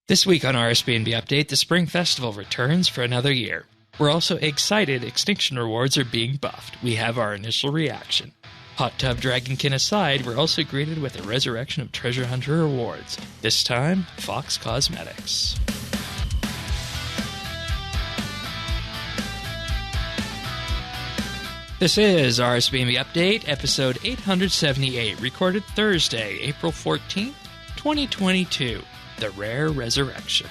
This week on RSBANDB Update, the Spring Festival returns for another year. We're also Egg-cited Extinction Rewards are being buffed. We have our initial reaction. Hot Tub Dragonkin aside, we're also greeted with a resurrection of Treasure Hunter rewards. This time, Fox Cosmetics. This is RSBANDB Update, episode 878, recorded Thursday, April 14th, 2022. The Rare Resurrection.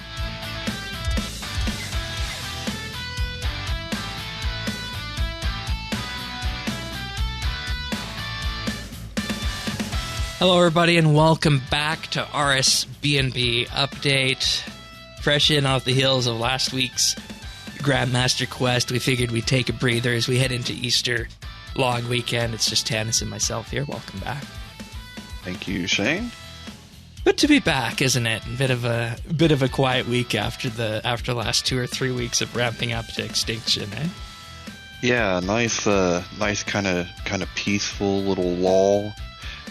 Hello, everybody, and welcome back to RSBANDB Update. Fresh in off the heels of last week's Grandmaster Quest, we figured we'd take a breather as we head into Easter long weekend. It's just Tannis and myself here. Welcome back. Thank you, Shane. Good to be back, isn't it? A bit of a quiet week after the last 2 or 3 weeks of ramping up to Extinction, eh? Yeah, nice kind of peaceful little lull,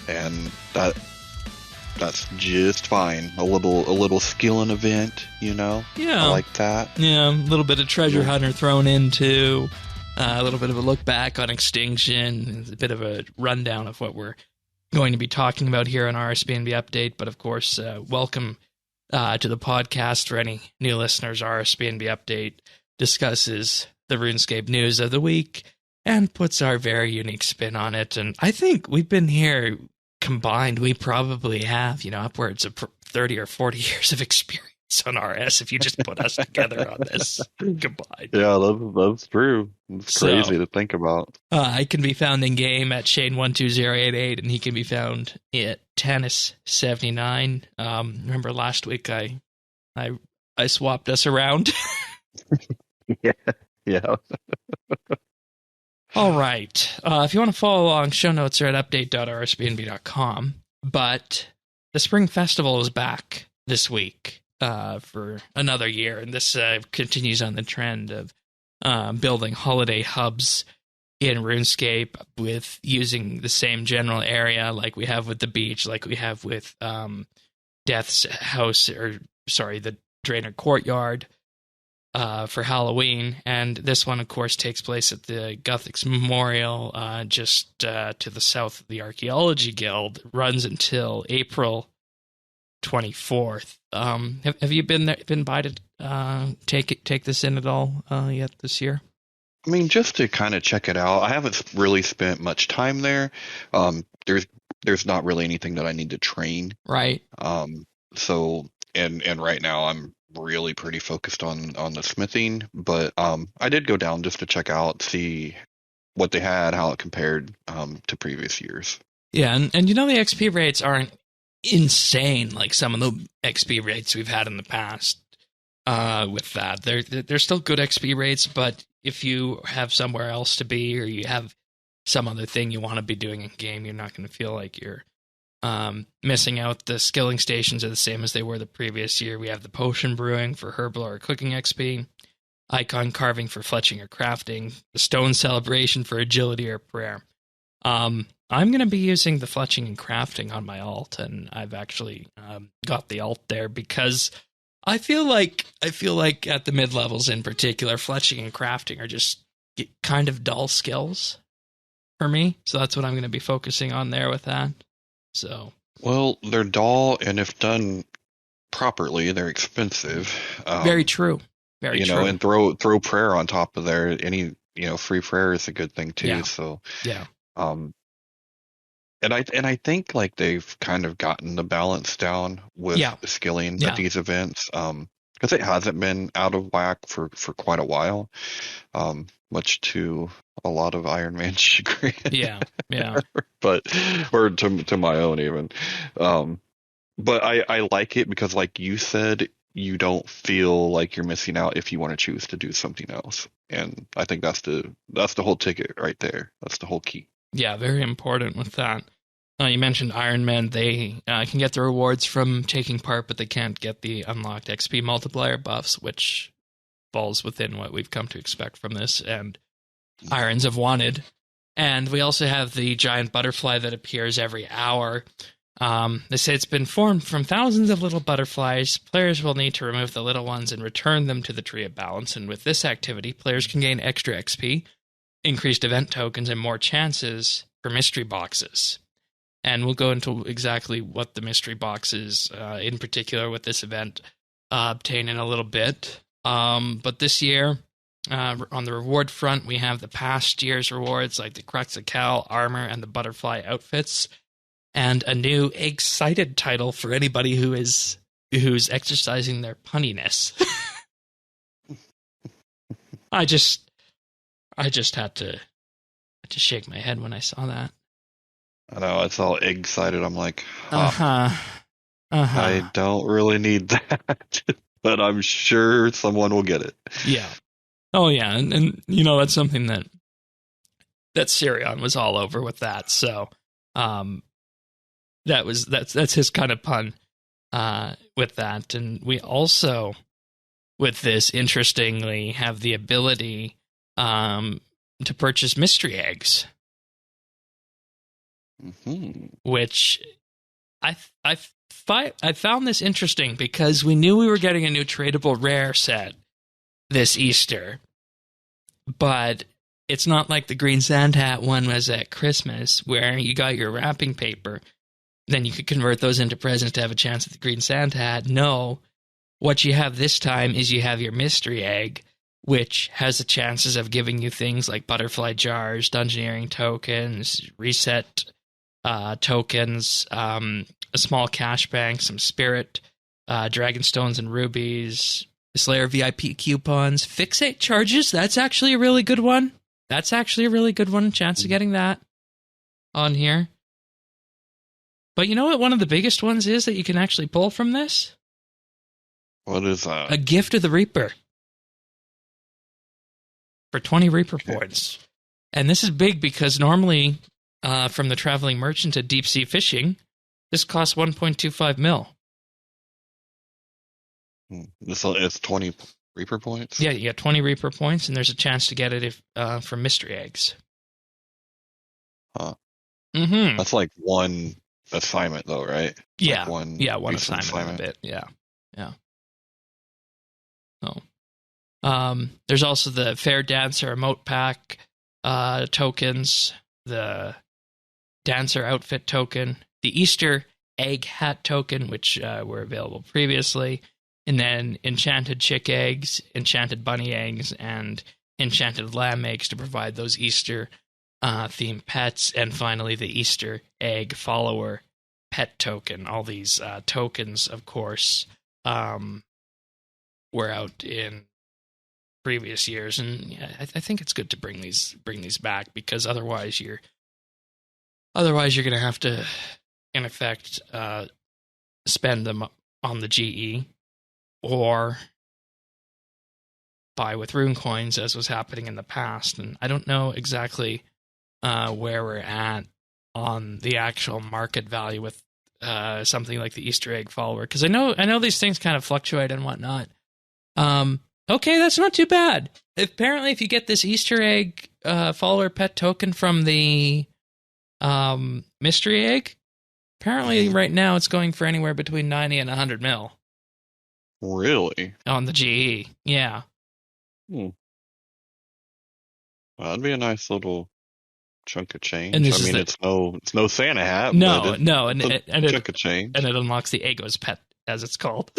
and that's just fine. A little skilling event, you know. Yeah, I like that. Yeah, a little bit of treasure hunter thrown into, a little bit of a look back on Extinction, a bit of a rundown of what we're going to be talking about here on RSBANDB Update, but of course, welcome to the podcast for any new listeners. RSBANDB Update discusses the RuneScape news of the week and puts our very unique spin on it. And I think we've been here combined, we probably have, upwards of 30 or 40 years of experience on RS if you just put us together on this combined. Yeah, that's true. It's crazy to think about. I can be found in game at Shane12088, and he can be found at Tannis79. Remember last week I swapped us around? Yeah. All right. If you want to follow along, show notes are at update.rsbnb.com. But the Spring Festival is back this week for another year, and this continues on the trend of building holiday hubs in RuneScape with using the same general area like we have with the beach, like we have with Death's House, the Drainer Courtyard for Halloween. And this one, of course, takes place at the Guthix Memorial just to the south of the Archaeology Guild. It runs until April 24th. Have you been by to take this in at all yet this year? I mean, just to kind of check it out. I haven't really spent much time there. There's not really anything that I need to train. Right. So and right now I'm really pretty focused on the smithing, but I did go down just to check out, see what they had, how it compared to previous years. Yeah, and the XP rates aren't insane like some of the XP rates we've had in the past with that. They're still good XP rates, but if you have somewhere else to be or you have some other thing you want to be doing in game, you're not going to feel like you're missing out. The skilling stations are the same as they were the previous year. We have the potion brewing for herbal or cooking XP, icon carving for fletching or crafting, the stone celebration for agility or prayer. I'm going to be using the fletching and crafting on my alt, and I've actually got the alt there because I feel like at the mid-levels in particular, fletching and crafting are just kind of dull skills for me. So that's what I'm going to be focusing on there with that. So, well, they're dull, and if done properly, they're expensive. Very true. Very true. And throw prayer on top of there. Any free prayer is a good thing too. Yeah. So yeah. And I think like they've kind of gotten the balance down with the skilling at these events. Because it hasn't been out of whack for quite a while. Much to a lot of Iron Man's chagrin. Yeah. But or to my own even. But I like it because, like you said, you don't feel like you're missing out if you want to choose to do something else. And I think that's the whole ticket right there. That's the whole key. Yeah, very important with that. You mentioned Iron Man. They can get the rewards from taking part, but they can't get the unlocked XP multiplier buffs, which falls within what we've come to expect from this, and Irons have wanted. And we also have the giant butterfly that appears every hour, They say it's been formed from thousands of little butterflies. Players will need to remove the little ones and return them to the Tree of Balance. And with this activity, players can gain extra XP, increased event tokens, and more chances for mystery boxes. And we'll go into exactly what the mystery boxes, in particular with this event, obtain in a little bit. But this year, on the reward front, we have the past year's rewards like the Quetzalcoatl armor and the butterfly outfits, and a new Egg-cited title for anybody who's exercising their punniness. I just had to shake my head when I saw that. I know, it's all egg-cited. I'm like, I don't really need that, but I'm sure someone will get it. Yeah. Oh yeah, and you know, that's something that Sirion was all over with that. So, that's his kind of pun with that. And we also, with this, interestingly, have the ability to purchase mystery eggs, which I found this interesting because we knew we were getting a new tradable rare set this Easter, but it's not like the Green Sand Hat one was at Christmas, where you got your wrapping paper, then you could convert those into presents to have a chance at the Green Sand Hat. No, what you have this time is you have your mystery egg, which has the chances of giving you things like butterfly jars, dungeoneering tokens, reset tokens, a small cash bank, some spirit, dragon stones and rubies, Slayer VIP coupons, fixate charges. That's actually a really good one. Chance of getting that on here. But you know what one of the biggest ones is that you can actually pull from this? What is that? A gift of the Reaper. For 20 Reaper points. And this is big because normally, from the Traveling Merchant to Deep Sea Fishing, this costs 1.25 mil. It's 20 Reaper points? Yeah, you get 20 Reaper points, and there's a chance to get it from mystery eggs. Huh. Mm-hmm. That's like one assignment, though, right? Yeah. Like one assignment a bit. Yeah. Oh. There's also the Fair Dancer Emote Pack tokens, the Dancer Outfit token, the Easter Egg Hat token, which were available previously, and then Enchanted Chick Eggs, Enchanted Bunny Eggs, and Enchanted Lamb Eggs to provide those Easter themed pets, and finally the Easter Egg Follower pet token. All these tokens, of course, were out in previous years, and yeah, I think it's good to bring these back, because otherwise you're going to have to, in effect, spend them on the GE or buy with rune coins, as was happening in the past. And I don't know exactly where we're at on the actual market value with something like the Easter egg follower, because I know these things kind of fluctuate and whatnot. Okay, that's not too bad. Apparently, if you get this Easter egg follower pet token from the mystery egg, apparently right now it's going for anywhere between 90 and 100 mil. Really? On the GE, yeah. Well, that'd be a nice little chunk of change. And it's no Santa hat. No, but and chunk of change. And it unlocks the Ego's pet, as it's called.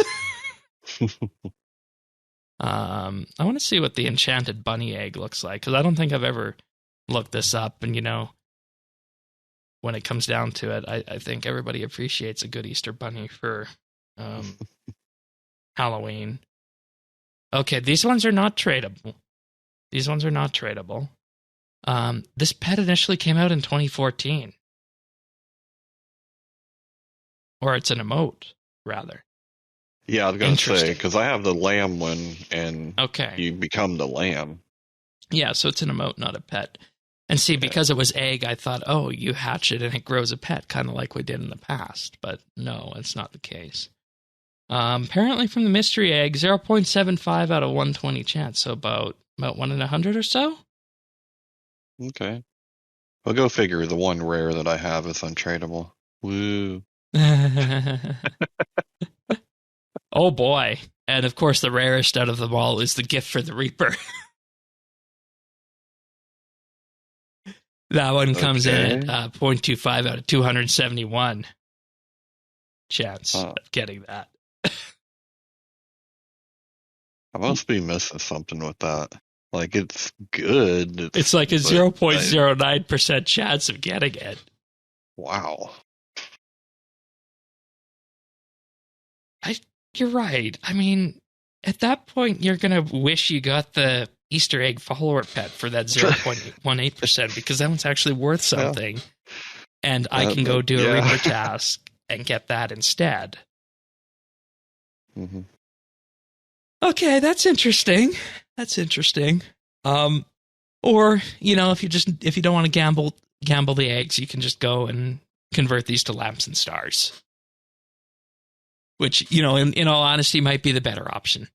I want to see what the Enchanted Bunny Egg looks like, because I don't think I've ever looked this up. And, when it comes down to it, I think everybody appreciates a good Easter bunny for Halloween. Okay, these ones are not tradable. This pet initially came out in 2014. Or it's an emote, rather. Yeah, I was going to say, because I have the lamb one, and you become the lamb. Yeah, so it's an emote, not a pet. And see, because it was egg, I thought, oh, you hatch it and it grows a pet, kind of like we did in the past. But no, it's not the case. Apparently from the mystery egg, 0.75 out of 120 chance, so about 1 in 100 or so? Okay. Well, go figure, the one rare that I have is untradeable. Woo. Oh boy. And of course, the rarest out of them all is the gift for the Reaper. That one comes in at 0.25 out of 271 chance of getting that. I must be missing something with that. Like, it's good. It's like a 0.09% chance of getting it. Wow. You're right. I mean, at that point, you're going to wish you got the Easter egg follower pet for that 0.18% because that one's actually worth something. Yeah. And I can go do a Reaper task and get that instead. Mm-hmm. Okay, that's interesting. Or, you know, if you don't want to gamble the eggs, you can just go and convert these to lamps and stars. Which, you know, in all honesty, might be the better option.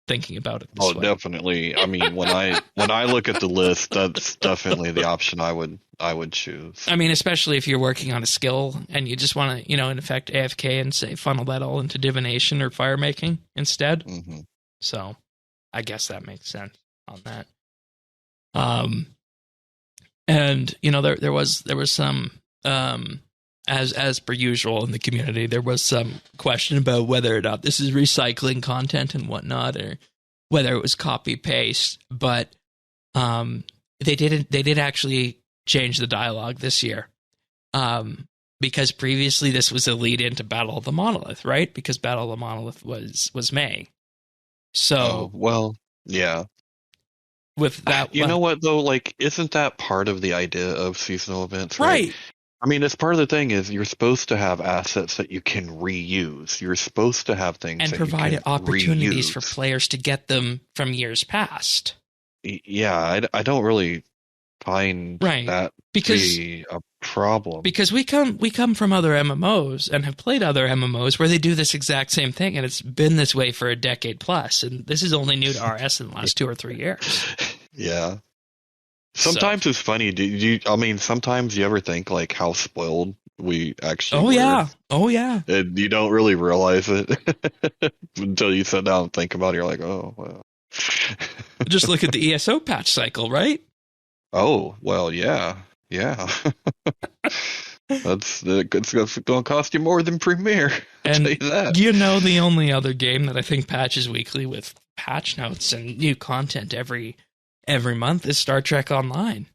Thinking about it this way. Definitely. I mean, when I look at the list, that's definitely the option I would choose. I mean, especially if you're working on a skill and you just want to, you know, in effect, AFK and say funnel that all into divination or fire making instead. Mm-hmm. So, I guess that makes sense on that. And you know, there was some as per usual in the community, there was some question about whether or not this is recycling content and whatnot, or whether it was copy paste. But they did actually change the dialogue this year, because previously this was a lead into Battle of the Monolith, right? Because Battle of the Monolith was May. So yeah. With that, you know what though? Like, isn't that part of the idea of seasonal events, right? I mean, it's part of the thing is you're supposed to have assets that you can reuse. You're supposed to have things and that provide you can opportunities reuse. for players to get them from years past. Yeah, I don't really find that to be a problem. Because we come from other MMOs and have played other MMOs where they do this exact same thing, and it's been this way for a decade plus. And this is only new to RS in the last 2 or 3 years. Yeah. Sometimes it's funny. I mean, sometimes you ever think like how spoiled we actually were? Oh yeah. And you don't really realize it until you sit down and think about it. You're like, oh well. Just look at the ESO patch cycle, right? Oh well, yeah. It's going to cost you more than Premiere. And tell you that. You know, the only other game that I think patches weekly with patch notes and new content every month is Star Trek Online.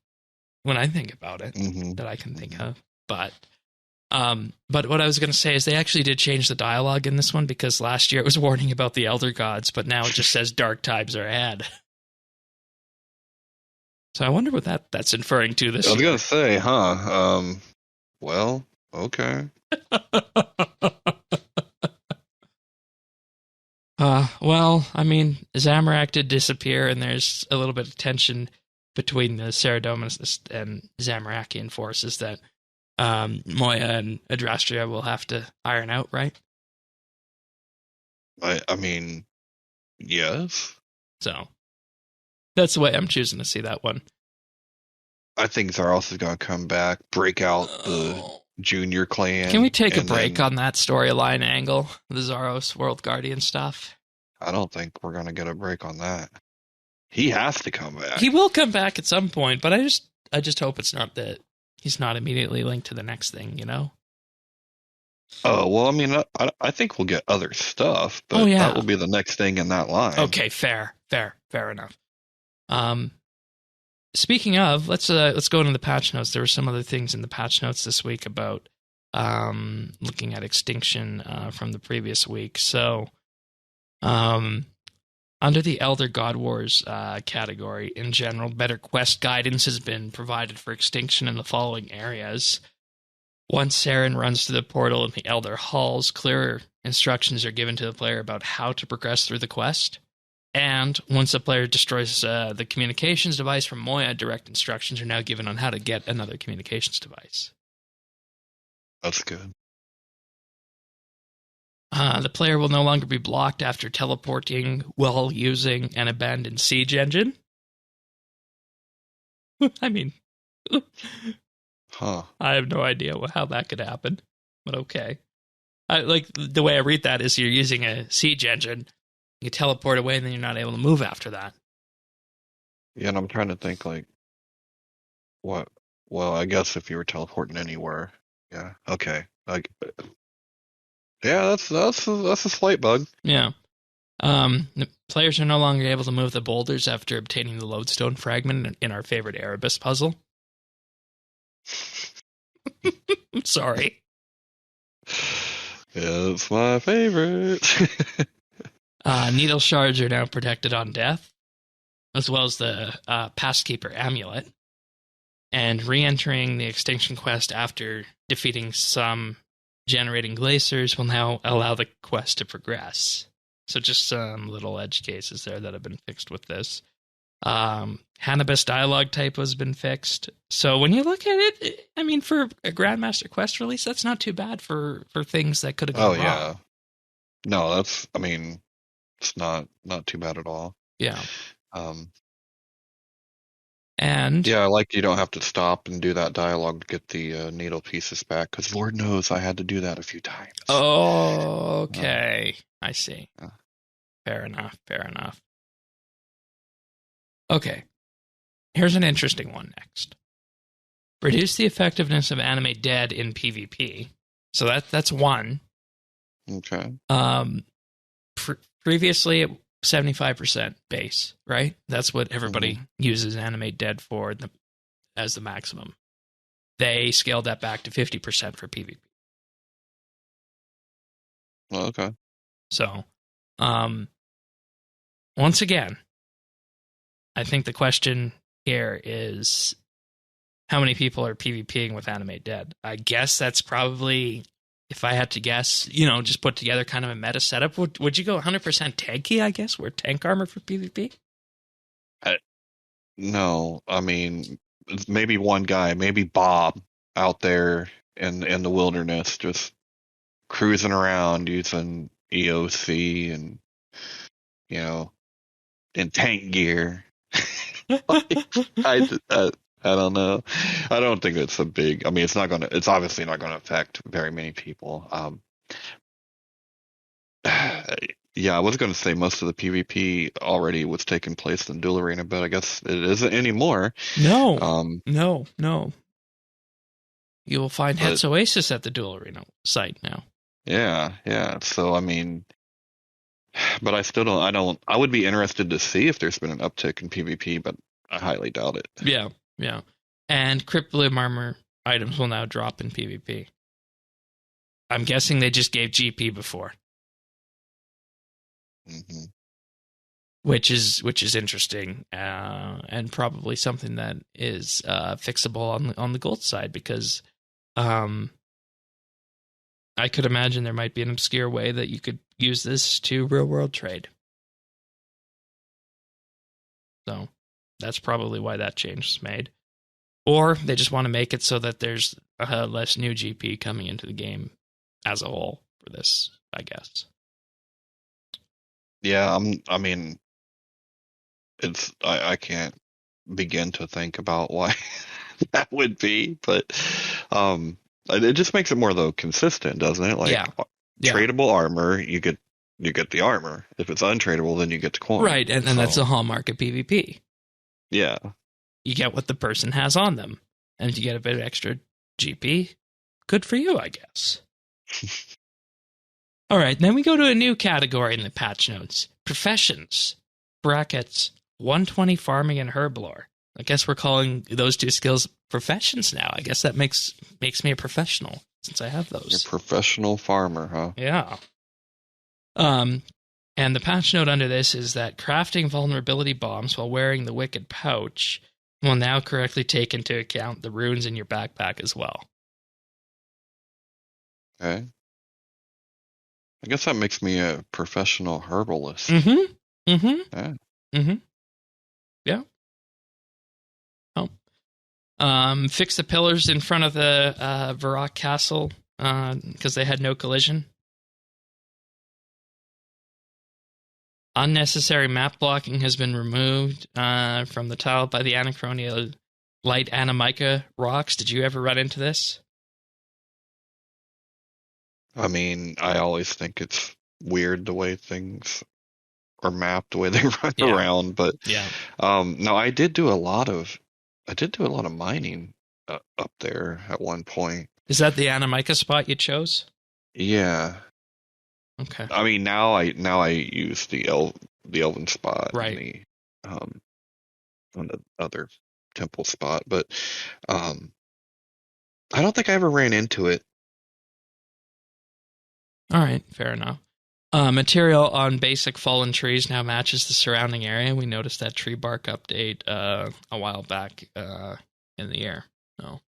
When I think about it, that I can think of. But what I was going to say is they actually did change the dialogue in this one, because last year it was warning about the Elder Gods, but now it just says dark times are ahead. So I wonder what that's inferring to this year. I was going to say, huh? Well, okay. Well, I mean, Zamorak did disappear, and there's a little bit of tension between the Saradominus and Zamarakian forces that Moya and Adrastria will have to iron out, right? I mean, yes. So that's the way I'm choosing to see that one. I think Zaros is going to come back, break out the junior clan. Can we take a break on that storyline angle, the Zaros World Guardian stuff? I don't think we're going to get a break on that. He has to come back. He will come back at some point, but I just hope it's not that he's not immediately linked to the next thing, you know? Oh, well, I mean, I think we'll get other stuff, but that will be the next thing in that line. Okay, fair enough. Speaking of, let's go into the patch notes. There were some other things in the patch notes this week about looking at Extinction from the previous week. So, under the Elder God Wars category, in general, better quest guidance has been provided for Extinction in the following areas. Once Saren runs to the portal in the Elder Halls, clearer instructions are given to the player about how to progress through the quest. And once a player destroys the communications device from Moya, direct instructions are now given on how to get another communications device. That's good. The player will no longer be blocked after teleporting while using an abandoned siege engine. I mean, huh? I have no idea how that could happen. but okay. Like the way I read that is you're using a siege engine, you teleport away, and then you're not able to move after that. Yeah, and I'm trying to think like what. Well, I guess if you were teleporting anywhere, yeah, okay, like, yeah, that's a slight bug. Yeah. The players are no longer able to move the boulders after obtaining the lodestone fragment in our favorite Erebus puzzle. I'm sorry. Yeah, it's my favorite. Needle shards are now protected on death, as well as the Passkeeper amulet. And re-entering the Extinction quest after defeating some generating glaciers will now allow the quest to progress. So just some little edge cases there that have been fixed with this. Hannibus dialogue typo has been fixed. So when you look at it, I mean, for a Grandmaster Quest release, that's not too bad for things that could have gone wrong. Yeah. No, I mean, it's not too bad at all. Yeah. And yeah, I like you don't have to stop and do that dialogue to get the needle pieces back, because Lord knows I had to do that a few times. Oh, okay. I see. Yeah. Fair enough. Okay. Here's an interesting one next. Reduce the effectiveness of animate dead in PvP. So that's one. Okay. Previously, 75% base, right? That's what everybody uses animate dead for as the maximum. They scaled that back to 50% for PvP. Well, okay. So, once again, I think the question here is how many people are PvPing with animate dead? I guess that's probably, if I had to guess, just put together kind of a meta setup. Would you go 100% tanky, I guess? Wear tank armor for PvP? No, I mean, maybe one guy, maybe Bob, out there in the wilderness, just cruising around using EOC and, in tank gear. I don't know. I don't think it's a big. I mean, it's obviously not gonna affect very many people. Yeah, I was gonna say most of the PvP already was taking place in Duel Arena, but I guess it isn't anymore. No. No. You will find Het's Oasis at the Duel Arena site now. Yeah. So I mean, but I still don't. I would be interested to see if there's been an uptick in PvP, but I highly doubt it. Yeah. And Crypt Bloom armor items will now drop in PvP. I'm guessing they just gave GP before. Mm-hmm. Which is interesting, and probably something that is fixable on the gold side, because I could imagine there might be an obscure way that you could use this to real world trade. So that's probably why that change is made. Or they just want to make it so that there's less new GP coming into the game as a whole for this, I guess. Yeah, I mean, I can't begin to think about why that would be, but it just makes it more though consistent, doesn't it? Like, tradable armor, you get the armor. If it's untradable, then you get the coin. Right, and that's the hallmark of PvP. Yeah. You get what the person has on them, and if you get a bit of extra GP, good for you, I guess. All right, then we go to a new category in the patch notes. Professions. Brackets, 120 farming and herblore. I guess we're calling those two skills professions now. I guess that makes me a professional, since I have those. You're a professional farmer, huh? Yeah. And the patch note under this is that crafting vulnerability bombs while wearing the Wicked Pouch will now correctly take into account the runes in your backpack as well. Okay. I guess that makes me a professional herbalist. Mm-hmm. Yeah. Mm-hmm. Yeah. Oh. Fix the pillars in front of the Varrock Castle because they had no collision. Unnecessary map blocking has been removed from the tile by the Anachronia Light Anamica rocks. Did you ever run into this? I mean, I always think it's weird the way things are mapped, the way they run Yeah. around. But Yeah. no, I did do a lot of mining up there at one point. Is that the Anamika spot you chose? Yeah. Okay. I mean, now I use the Elven spot and Right. um on the other temple spot, but um I don't think I ever ran into it. All right. Fair enough. Material on basic fallen trees now matches the surrounding area. We noticed that tree bark update a while back in the year. So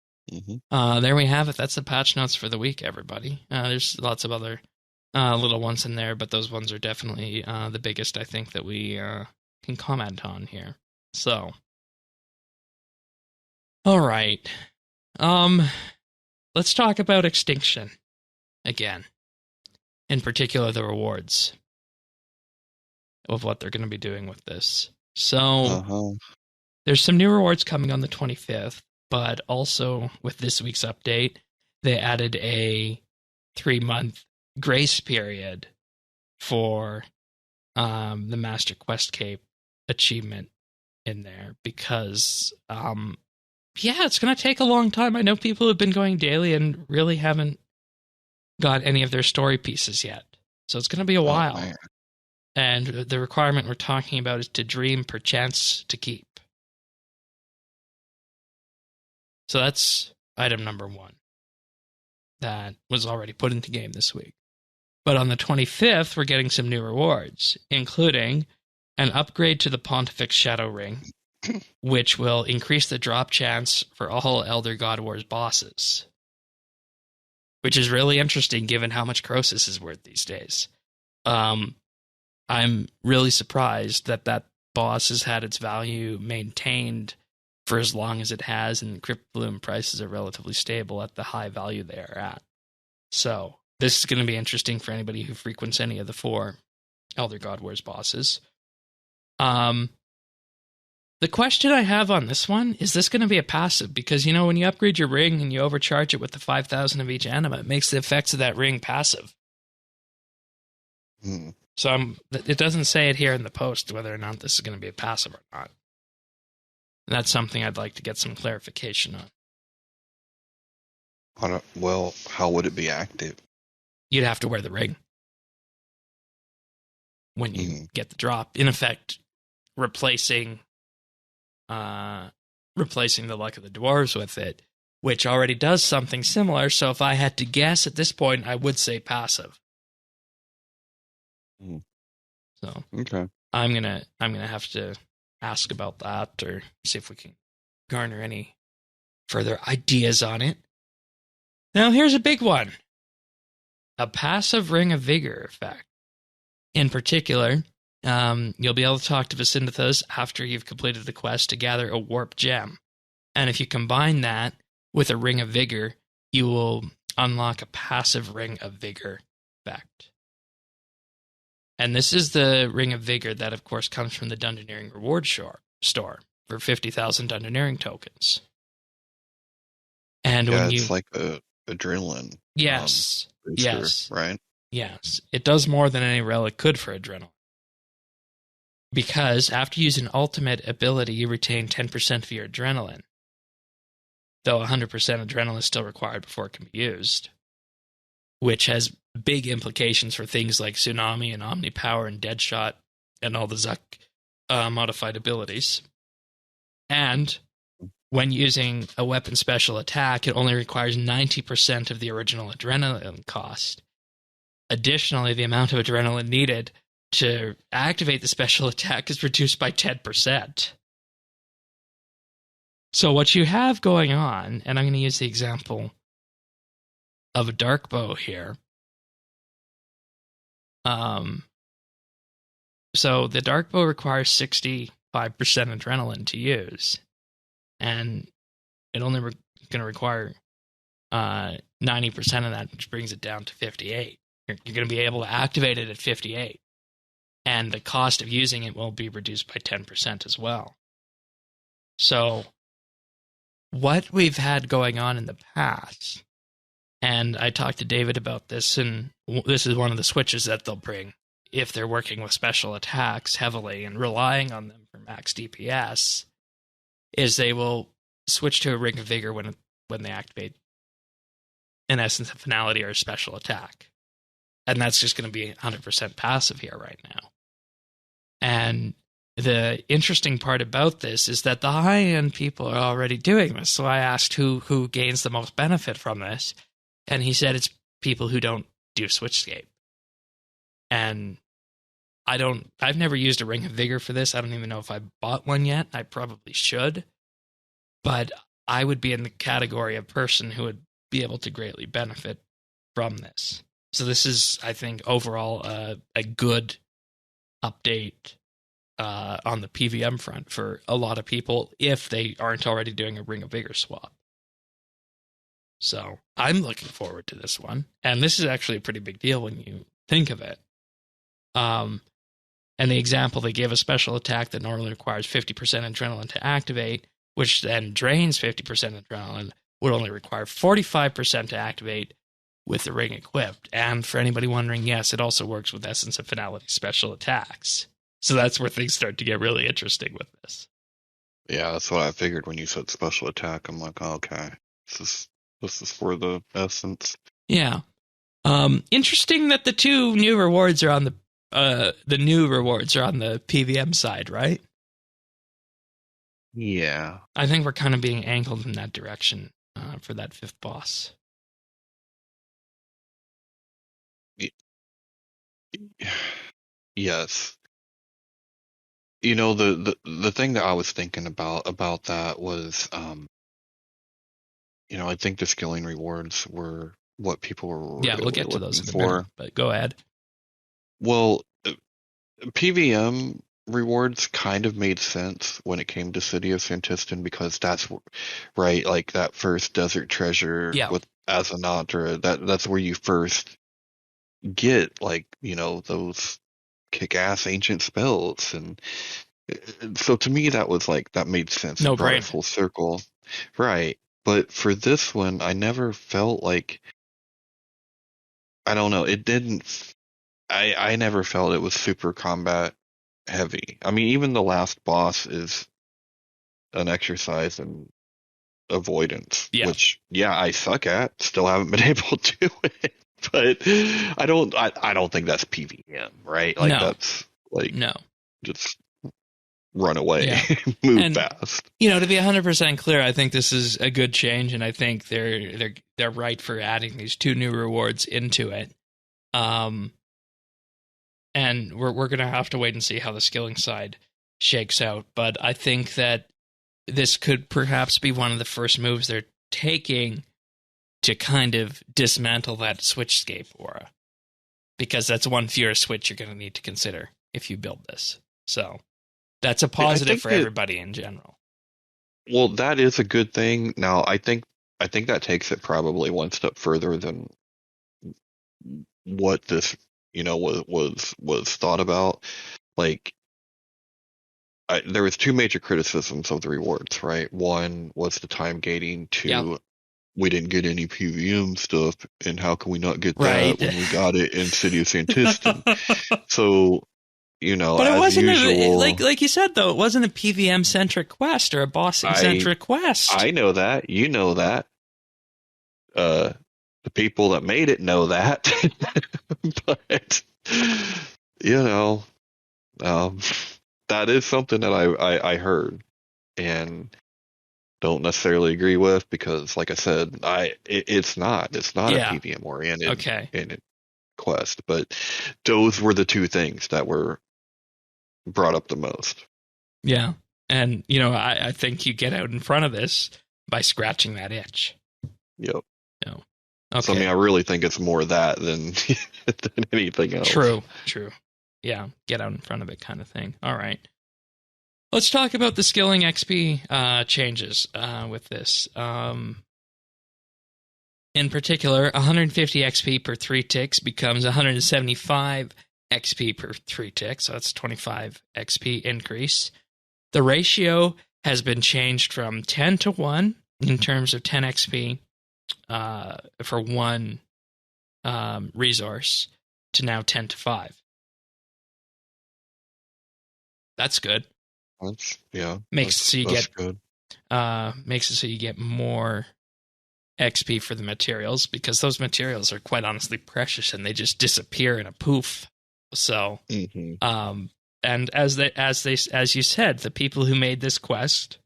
there we have it. That's the patch notes for the week, everybody. There's lots of other little ones in there, but those ones are definitely the biggest, I think, that we can comment on here. So, all right. Let's talk about Extinction again. In particular, the rewards of what they're going to be doing with this. So, there's some new rewards coming on the 25th, but also with this week's update, they added a 3-month grace period for the Master Quest Cape achievement in there because, it's going to take a long time. I know people have been going daily and really haven't got any of their story pieces yet. So it's going to be a while. Man. And the requirement we're talking about is to dream per chance to keep. So that's item number 1 that was already put into game this week. But on the 25th, we're getting some new rewards, including an upgrade to the Pontifex Shadow Ring, which will increase the drop chance for all Elder God Wars bosses. Which is really interesting given how much Croesus is worth these days. I'm really surprised that that boss has had its value maintained for as long as it has, and Crypt Bloom prices are relatively stable at the high value they are at. So, this is going to be interesting for anybody who frequents any of the 4 Elder God Wars bosses. The question I have on this one, is this going to be a passive? Because, when you upgrade your ring and you overcharge it with the 5,000 of each anima, it makes the effects of that ring passive. So it doesn't say it here in the post whether or not this is going to be a passive or not. And that's something I'd like to get some clarification on. Well, how would it be active? You'd have to wear the ring when you get the drop. In effect, replacing the Luck of the Dwarves with it, which already does something similar. So if I had to guess at this point, I would say passive. So okay, I'm gonna have to ask about that or see if we can garner any further ideas on it. Now here's a big one: a passive Ring of Vigor effect. In particular, you'll be able to talk to Vicindethos after you've completed the quest to gather a warp gem. And if you combine that with a Ring of Vigor, you will unlock a passive Ring of Vigor effect. And this is the Ring of Vigor that, of course, comes from the Dungeoneering Reward store for 50,000 Dungeoneering tokens. And when it's like a adrenaline. Yes. Booster, yes. Right? Yes. It does more than any relic could for adrenaline. Because after using ultimate ability, you retain 10% of your adrenaline. Though 100% adrenaline is still required before it can be used. Which has big implications for things like Tsunami and Omnipower and Deadshot and all the Zuck modified abilities. And when using a weapon special attack, it only requires 90% of the original adrenaline cost. Additionally, the amount of adrenaline needed to activate the special attack is reduced by 10%. So what you have going on, and I'm going to use the example of a dark bow here. So the dark bow requires 65% adrenaline to use, and it only going to require 90% of that, which brings it down to 58. You're going to be able to activate it at 58, and the cost of using it will be reduced by 10% as well. So what we've had going on in the past And I talked to David about this, and this is one of the switches that they'll bring if they're working with special attacks heavily and relying on them for max DPS, is they will switch to a Ring of Vigor when they activate an Essence of Finality or a special attack. And that's just going to be 100% passive here right now. And the interesting part about this is that the high-end people are already doing this. So I asked who gains the most benefit from this, and he said it's people who don't do Switchscape. And I've never used a Ring of Vigor for this. I don't even know if I bought one yet. I probably should. But I would be in the category of person who would be able to greatly benefit from this. So this is, I think, overall a good update on the PVM front for a lot of people if they aren't already doing a Ring of Vigor swap. So I'm looking forward to this one. And this is actually a pretty big deal when you think of it. And the example, they give a special attack that normally requires 50% adrenaline to activate, which then drains 50% adrenaline, would only require 45% to activate with the ring equipped. And for anybody wondering, yes, it also works with Essence of Finality special attacks. So that's where things start to get really interesting with this. Yeah, that's what I figured when you said special attack. I'm like, oh, okay, this is for the Essence. Yeah. Interesting that the two new rewards are on the PVM side, right? Yeah. I think we're kind of being angled in that direction for that fifth boss. Yes. You know, the thing that I was thinking about that was, you know, I think the skilling rewards were what people were we'll get to those in a for. minute, but go ahead. Well, PVM rewards kind of made sense when it came to City of Santistan, because that's right, like that first desert treasure with Azanatra, that's where you first get, like, you know, those kick-ass ancient spells. And so to me that was like, that made sense. No brought brainer. it full circle, right? But for this one, I never felt like, I don't know, it didn't, I never felt it was super combat heavy. I mean, even the last boss is an exercise in avoidance, which I suck at. Still haven't been able to do it. But I don't think that's PVM, right? Like that's like just run away, move fast. You know, to be 100% clear, I think this is a good change, and I think they're right for adding these two new rewards into it. And we're going to have to wait and see how the skilling side shakes out. But I think that this could perhaps be one of the first moves they're taking to kind of dismantle that switchscape aura. Because that's one fewer switch you're going to need to consider if you build this. So that's a positive for everybody in general. Well, that is a good thing. Now, I think that takes it probably one step further than what this, you know, was thought about. Like, there was two major criticisms of the rewards, right? One was the time gating. Two, we didn't get any PVM stuff, and how can we not get that when we got it in City of Santistan? So, you know, but it wasn't usual, like you said, though, it wasn't a PVM centric quest or a bossing centric quest. I know that. You know that. The people that made it know that. But, you know, that is something that I heard and don't necessarily agree with, because, like I said, it's not a PVM oriented quest. But those were the two things that were brought up the most. Yeah, and you know, I think you get out in front of this by scratching that itch. Yep. No. Okay. So, I mean, I really think it's more that than anything else. True. Yeah, get out in front of it kind of thing. All right. Let's talk about the skilling XP changes with this. In particular, 150 XP per 3 ticks becomes 175 XP per 3 ticks, so that's 25 XP increase. The ratio has been changed from 10 to 1 in terms of 10 XP for one resource to now 10 to 5. That's good. Makes it so you get more XP for the materials, because those materials are quite honestly precious and they just disappear in a poof. So, and as you said, the people who made this quest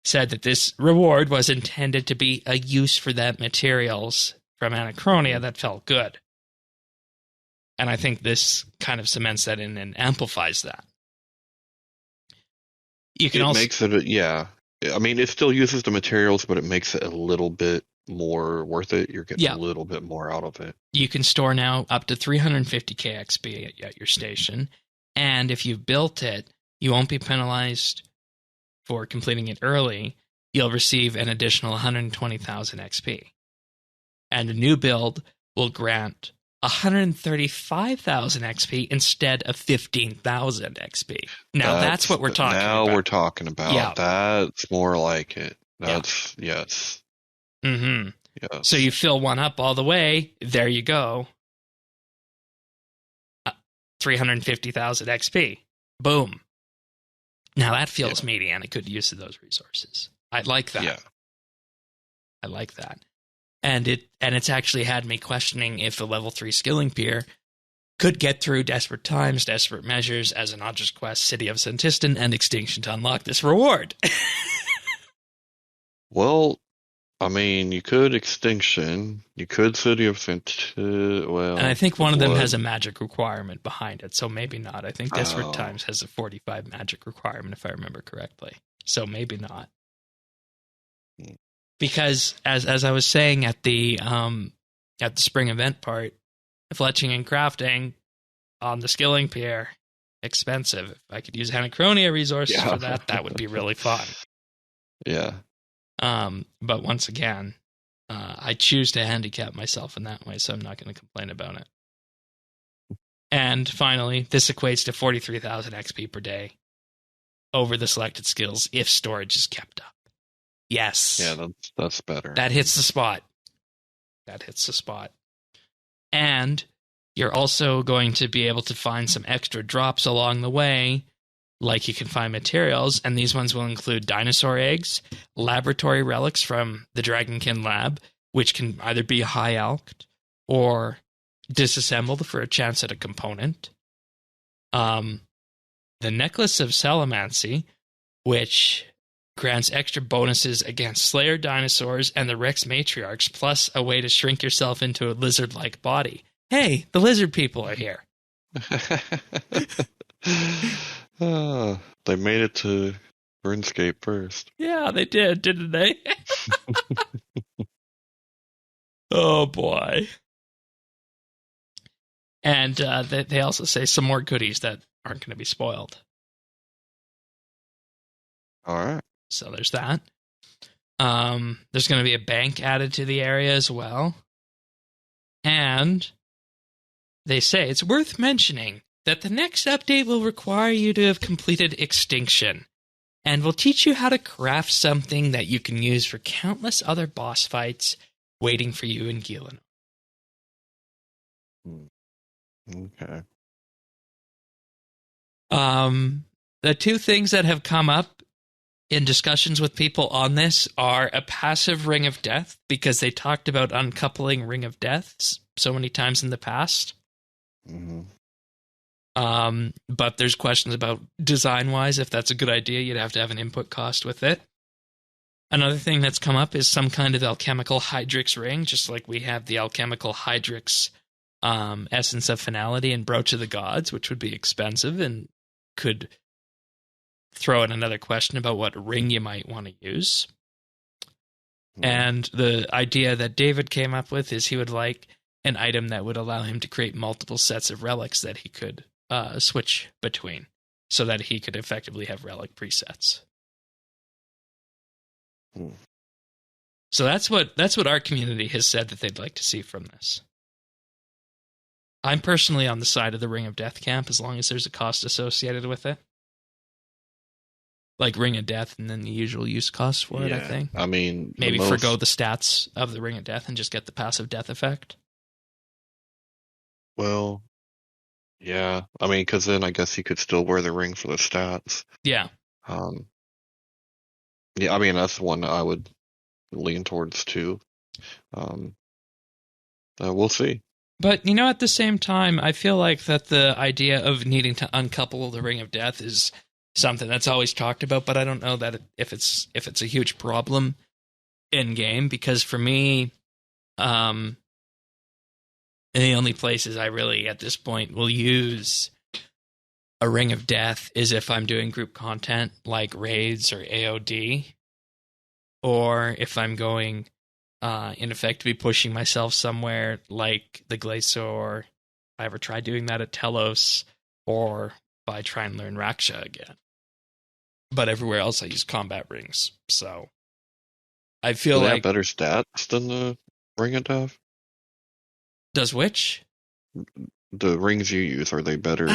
said that this reward was intended to be a use for that materials from Anachronia that felt good. And I think this kind of cements that in and amplifies that. Makes it, yeah. I mean, it still uses the materials, but it makes it a little bit more worth it. You're getting a little bit more out of it. You can store now up to 350k XP at your station. And if you've built it, you won't be penalized for completing it early. You'll receive an additional 120,000 XP. And a new build will grant 135,000 XP instead of 15,000 XP. Now that's what we're talking about. Now we're talking about. Yeah. That's more like it. That's, yes. Mm-hmm. Yes. So you fill one up all the way, there you go. 350,000 XP. Boom. Now that feels meaty and a good use of those resources. I like that. Yeah. I like that. And it's actually had me questioning if a level 3 skilling peer could get through Desperate Times, Desperate Measures, As an Object Quest, City of Santistan, and Extinction to unlock this reward. Well, I mean, you could Extinction, you could City of Santistan, well... And I think one of them has a magic requirement behind it, so maybe not. I think Desperate Times has a 45 magic requirement, if I remember correctly. So maybe not. Because, as I was saying at the spring event part, fletching and crafting on the skilling pier, expensive. If I could use Anachronia resources for that would be really fun. Yeah. But once again, I choose to handicap myself in that way, so I'm not going to complain about it. And finally, this equates to 43,000 XP per day over the selected skills if storage is kept up. Yes. Yeah, that's better. That hits the spot. And you're also going to be able to find some extra drops along the way, like you can find materials, and these ones will include dinosaur eggs, laboratory relics from the Dragonkin lab, which can either be high-alked or disassembled for a chance at a component. The Necklace of Salamancy, which grants extra bonuses against Slayer dinosaurs and the Rex matriarchs, plus a way to shrink yourself into a lizard-like body. Hey, the lizard people are here. They made it to RuneScape first. Yeah, they did, didn't they? Oh, boy. And they also say some more goodies that aren't going to be spoiled. All right. So there's that. There's going to be a bank added to the area as well. And they say it's worth mentioning that the next update will require you to have completed Extinction, and will teach you how to craft something that you can use for countless other boss fights waiting for you in Gielan. Okay. The two things that have come up in discussions with people on this are a passive Ring of Death, because they talked about uncoupling Ring of Death so many times in the past. Mm-hmm. But there's questions about design-wise, if that's a good idea. You'd have to have an input cost with it. Another thing that's come up is some kind of alchemical Hydrix ring, just like we have the alchemical Hydrix Essence of Finality and Brooch of the Gods, which would be expensive and could throw in another question about what ring you might want to use. And the idea that David came up with is he would like an item that would allow him to create multiple sets of relics that he could switch between, so that he could effectively have relic presets. So that's what our community has said that they'd like to see from this. I'm personally on the side of the Ring of Death camp, as long as there's a cost associated with it. like Ring of Death and then the usual use costs for it, I Yeah. think. I mean, Maybe forgo the stats of the Ring of Death and just get the passive death effect. Well, yeah. I mean, because then I guess you could still wear the ring for the stats. Yeah. Yeah, I mean, that's one I would lean towards too. We'll see. But, at the same time, I feel like that the idea of needing to uncouple the Ring of Death is something that's always talked about, but I don't know that if it's a huge problem in game, because for me, the only places I really at this point will use a Ring of Death is if I'm doing group content like raids or AOD, or if I'm going in effect to be pushing myself somewhere like the Glacier. If I ever try doing that at Telos, or if I try and learn Raksha again. But everywhere else I use combat rings. So I feel Do they like have better stats than the Ring of Death? Does which? The rings you use, are they better?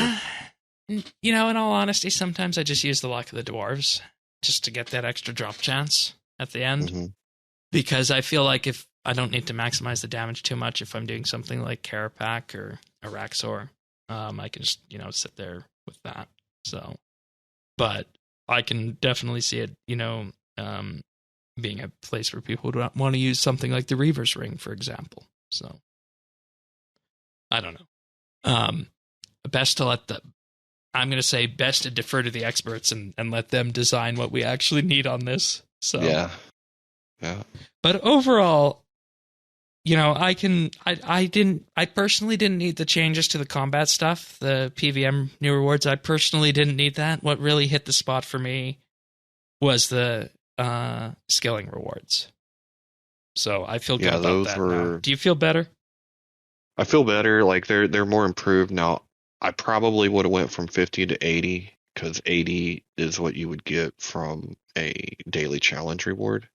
In all honesty, sometimes I just use the Luck of the Dwarves just to get that extra drop chance at the end. Mm-hmm. Because I feel like if I don't need to maximize the damage too much if I'm doing something like Carapac or Araxor, I can just, sit there with that. So, but I can definitely see it, being a place where people would want to use something like the Reaver's Ring, for example. So, I don't know. Best to defer to the experts and let them design what we actually need on this. So Yeah. But overall, I personally didn't need the changes to the combat stuff, the PVM new rewards. I personally didn't need that. What really hit the spot for me was the skilling rewards. So I feel good about that now. Do you feel better? I feel better. Like they're more improved now. I probably would have went from 50 to 80 because 80 is what you would get from a daily challenge reward.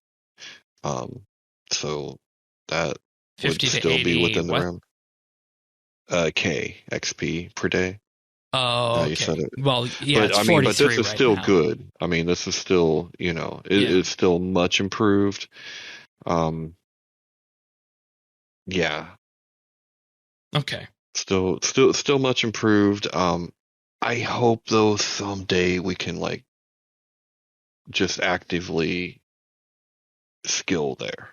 So that 50 would to still 80, be within the what? realm. K XP per day. Oh, okay. You said it. Well, yeah, but it's I mean, 43 but this is right still now. good. I mean, this is still, it's still much improved. Yeah. Okay. Still much improved. I hope though someday we can just actively skill there.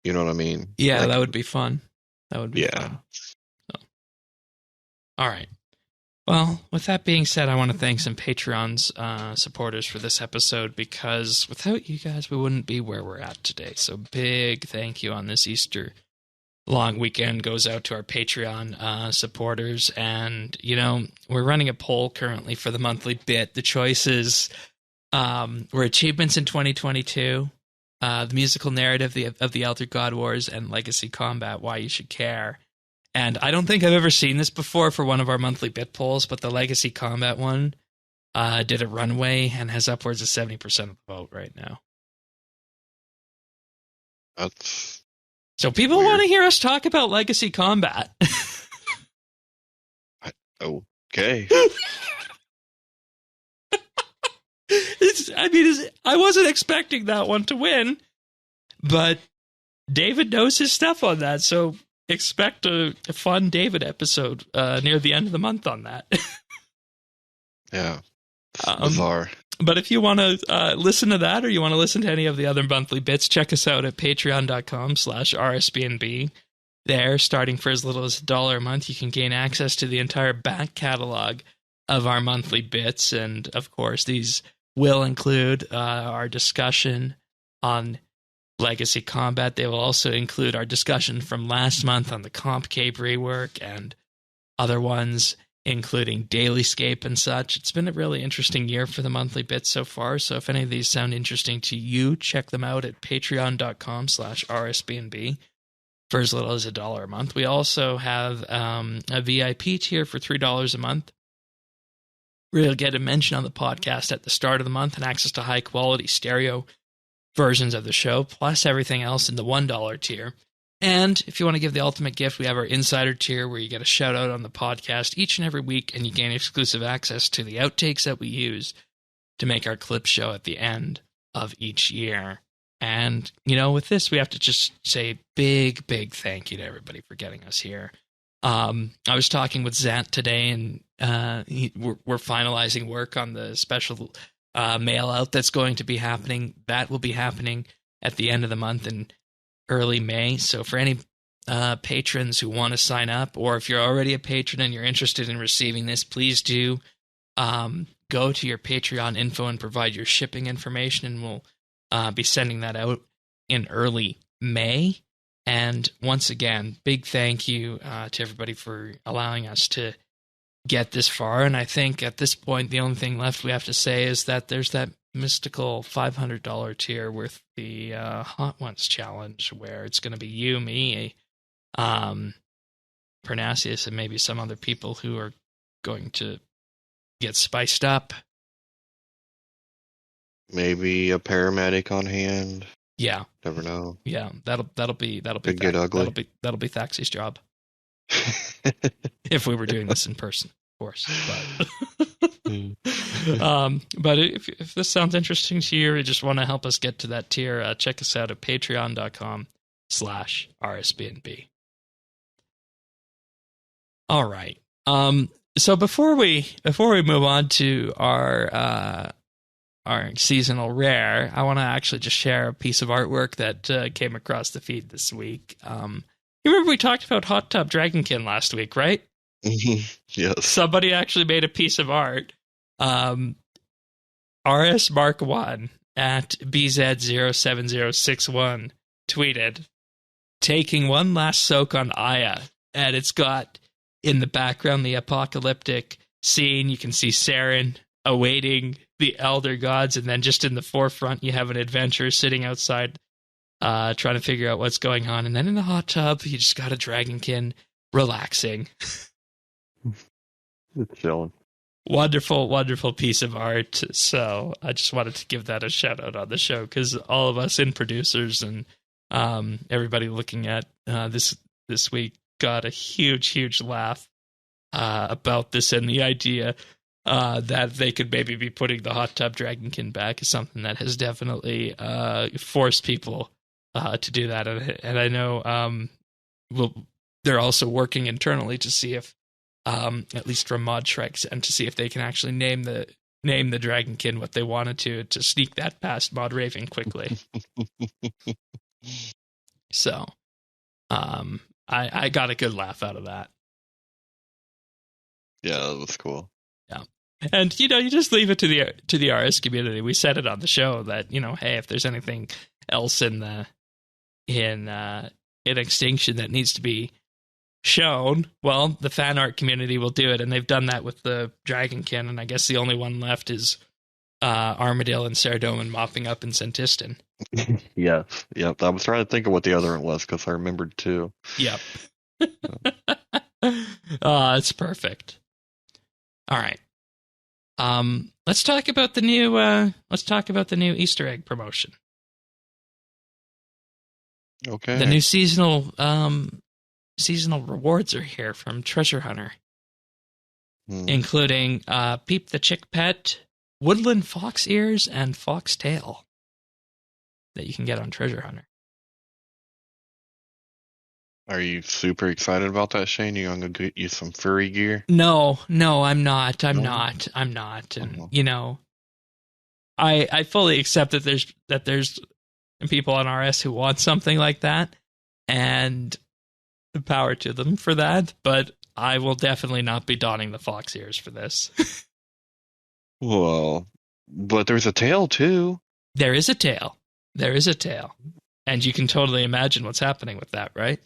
You know what I mean? Yeah, that would be fun. That would be yeah. fun. So. All right. Well, with that being said, I want to thank some Patreon's supporters for this episode, because without you guys, we wouldn't be where we're at today. So big thank you on this Easter long weekend goes out to our Patreon supporters. And, we're running a poll currently for the monthly bit. The choices were achievements in 2022, the musical narrative of the Elder God Wars, and Legacy Combat, Why You Should Care. And I don't think I've ever seen this before for one of our monthly bit polls, but the Legacy Combat one did a runway and has upwards of 70% of the vote right now. That's so people want to hear us talk about Legacy Combat. Okay. I wasn't expecting that one to win, but David knows his stuff on that, so expect a fun David episode near the end of the month on that. Yeah. Bizarre. But if you want to listen to that, or you want to listen to any of the other monthly bits, check us out at patreon.com/RSBANDB. There, starting for as little as $1 a month, you can gain access to the entire back catalog of our monthly bits. And, of course, these will include our discussion on Legacy Combat. They will also include our discussion from last month on the Comp Cape rework and other ones, including Dailyscape and such. It's been a really interesting year for the monthly bits so far, so if any of these sound interesting to you, check them out at patreon.com/RSBNB for as little as $1 a month. We also have a VIP tier for $3 a month, where you'll get a mention on the podcast at the start of the month and access to high-quality stereo versions of the show, plus everything else in the $1 tier. And if you want to give the ultimate gift, we have our Insider tier, where you get a shout-out on the podcast each and every week, and you gain exclusive access to the outtakes that we use to make our clip show at the end of each year. And, with this, we have to just say big, big thank you to everybody for getting us here. I was talking with Zant today, and we're finalizing work on the special mail out that's going to be happening. That will be happening at the end of the month in early May. So for any patrons who want to sign up, or if you're already a patron and you're interested in receiving this, please do go to your Patreon info and provide your shipping information, and we'll be sending that out in early May. And once again, big thank you to everybody for allowing us to get this far. And I think at this point, the only thing left we have to say is that there's that mystical $500 tier with the Hot Ones challenge, where it's going to be you, me, Pernasius, and maybe some other people who are going to get spiced up. Maybe a paramedic on hand. Yeah. Never know. Yeah, that'll be Could get ugly. That'll be Thaxie's job. If we were doing this in person, of course. But if this sounds interesting to you, or you just want to help us get to that tier, check us out at patreon.com/RSBANDB. All right. So before we move on to our seasonal rare, I want to actually just share a piece of artwork that came across the feed this week. You remember we talked about Hot Tub Dragonkin last week, right? Yes. Somebody actually made a piece of art. RS Mark 1 at BZ07061 tweeted, "Taking one last soak on Aya," and it's got in the background the apocalyptic scene. You can see Saren awaiting the elder gods, and then just in the forefront you have an adventurer sitting outside trying to figure out what's going on, and then in the hot tub you just got a dragonkin relaxing. It's chilling. Wonderful, wonderful piece of art. So I just wanted to give that a shout out on the show, because all of us in producers and everybody looking at this week got a huge laugh about this, and the idea that they could maybe be putting the hot tub dragonkin back is something that has definitely forced people to do that. And I know they're also working internally to see if, at least from Mod Shreks, and to see if they can actually name the dragonkin what they wanted to sneak that past Mod Raven quickly. So I got a good laugh out of that. Yeah, that was cool. Yeah. And, you just leave it to the RS community. We said it on the show that, hey, if there's anything else in Extinction that needs to be shown, well, the fan art community will do it. And they've done that with the Dragonkin. And I guess the only one left is Armadale and Saradomin mopping up in Sentistan. Yes. Yep. I was trying to think of what the other one was, because I remembered too. Yep. It's perfect. All right. Let's talk about the new Easter egg promotion. Okay. The new seasonal rewards are here from Treasure Hunter, including Peep the Chick Pet, Woodland Fox Ears, and Fox Tail that you can get on Treasure Hunter. Are you super excited about that, Shane? You gonna get you some furry gear? No, I'm not. I'm not. And I fully accept that there's people on RS who want something like that, and power to them for that. But I will definitely not be donning the fox ears for this. Well, but there's a tail too. There is a tail. And you can totally imagine what's happening with that, right?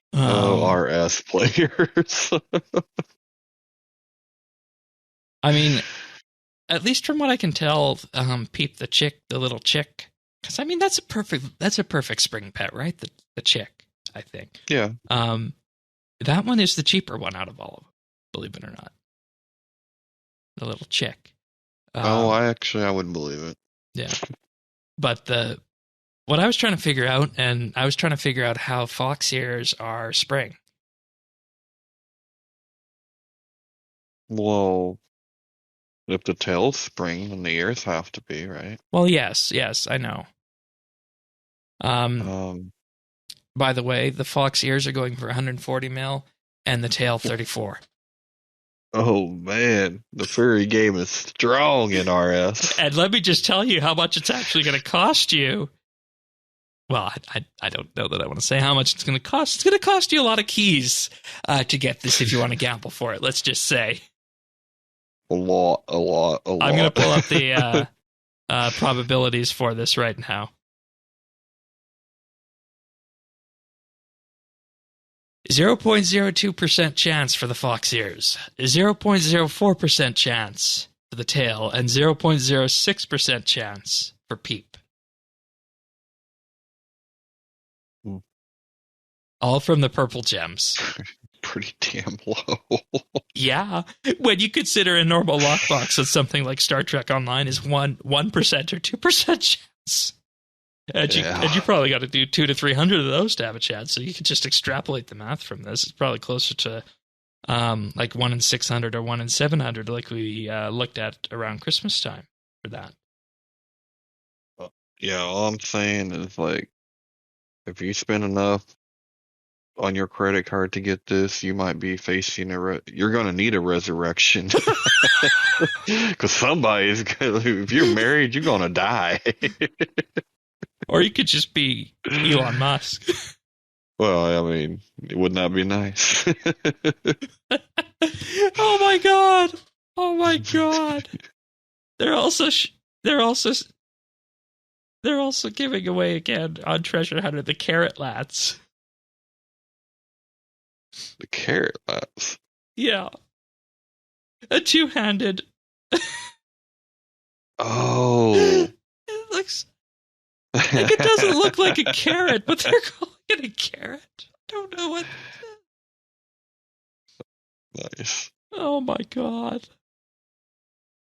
RS players. I mean, at least from what I can tell, Peep the little chick, because I mean that's a perfect spring pet, right? The chick, I think. Yeah. That one is the cheaper one out of all of them, believe it or not. The little chick. I wouldn't believe it. Yeah. But what I was trying to figure out, and I was trying to figure out how fox ears are spring. Well, if the tails spring, then the ears have to be, right? Well, yes, I know. Um, By the way, the fox ears are going for 140 mil, and the tail 34. oh man, the furry game is strong in RS. And let me just tell you how much it's actually going to cost you. Well, I don't know that I want to say how much it's going to cost. It's going to cost you a lot of keys to get this if you want to gamble for it. Let's just say. A lot. I'm going to pull up the probabilities for this right now. 0.02% chance for the fox ears, 0.04% chance for the tail, and 0.06% chance for peep. All from the purple gems. Pretty damn low. Yeah. When you consider a normal lockbox of something like Star Trek Online is 1% or 2% chance. And you probably got to do 200 to 300 of those to have a chance. So you could just extrapolate the math from this. It's probably closer to like 1 in 600 or 1 in 700, like we looked at around Christmas time for that. Yeah, all I'm saying is, like, if you spend enough on your credit card to get this, you might be facing you're going to need a resurrection. Because somebody's gonna, if you're married, you're going to die. Or you could just be Elon Musk. Well, I mean, wouldn't that be nice? Oh my god! Oh my god! They're also giving away again on Treasure Hunter the carrot lats. The carrot lats. Yeah. A two-handed. Oh. It looks like it doesn't look like a carrot, but they're calling it a carrot. I don't know what. Nice. Oh my god.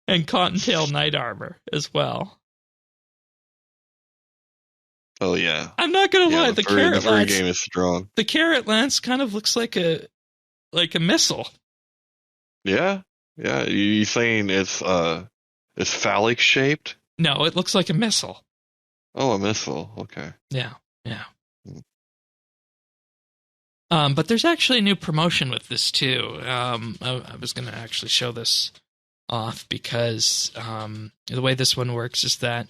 And Cottontail Knight Armor as well. Oh yeah. I'm not gonna lie, the carrot lance game is strong. The carrot lance kind of looks like a missile. Yeah. Yeah. You saying it's phallic shaped? No, it looks like a missile. Oh, a missile. Okay. Yeah. But there's actually a new promotion with this too. I was going to actually show this off because the way this one works is that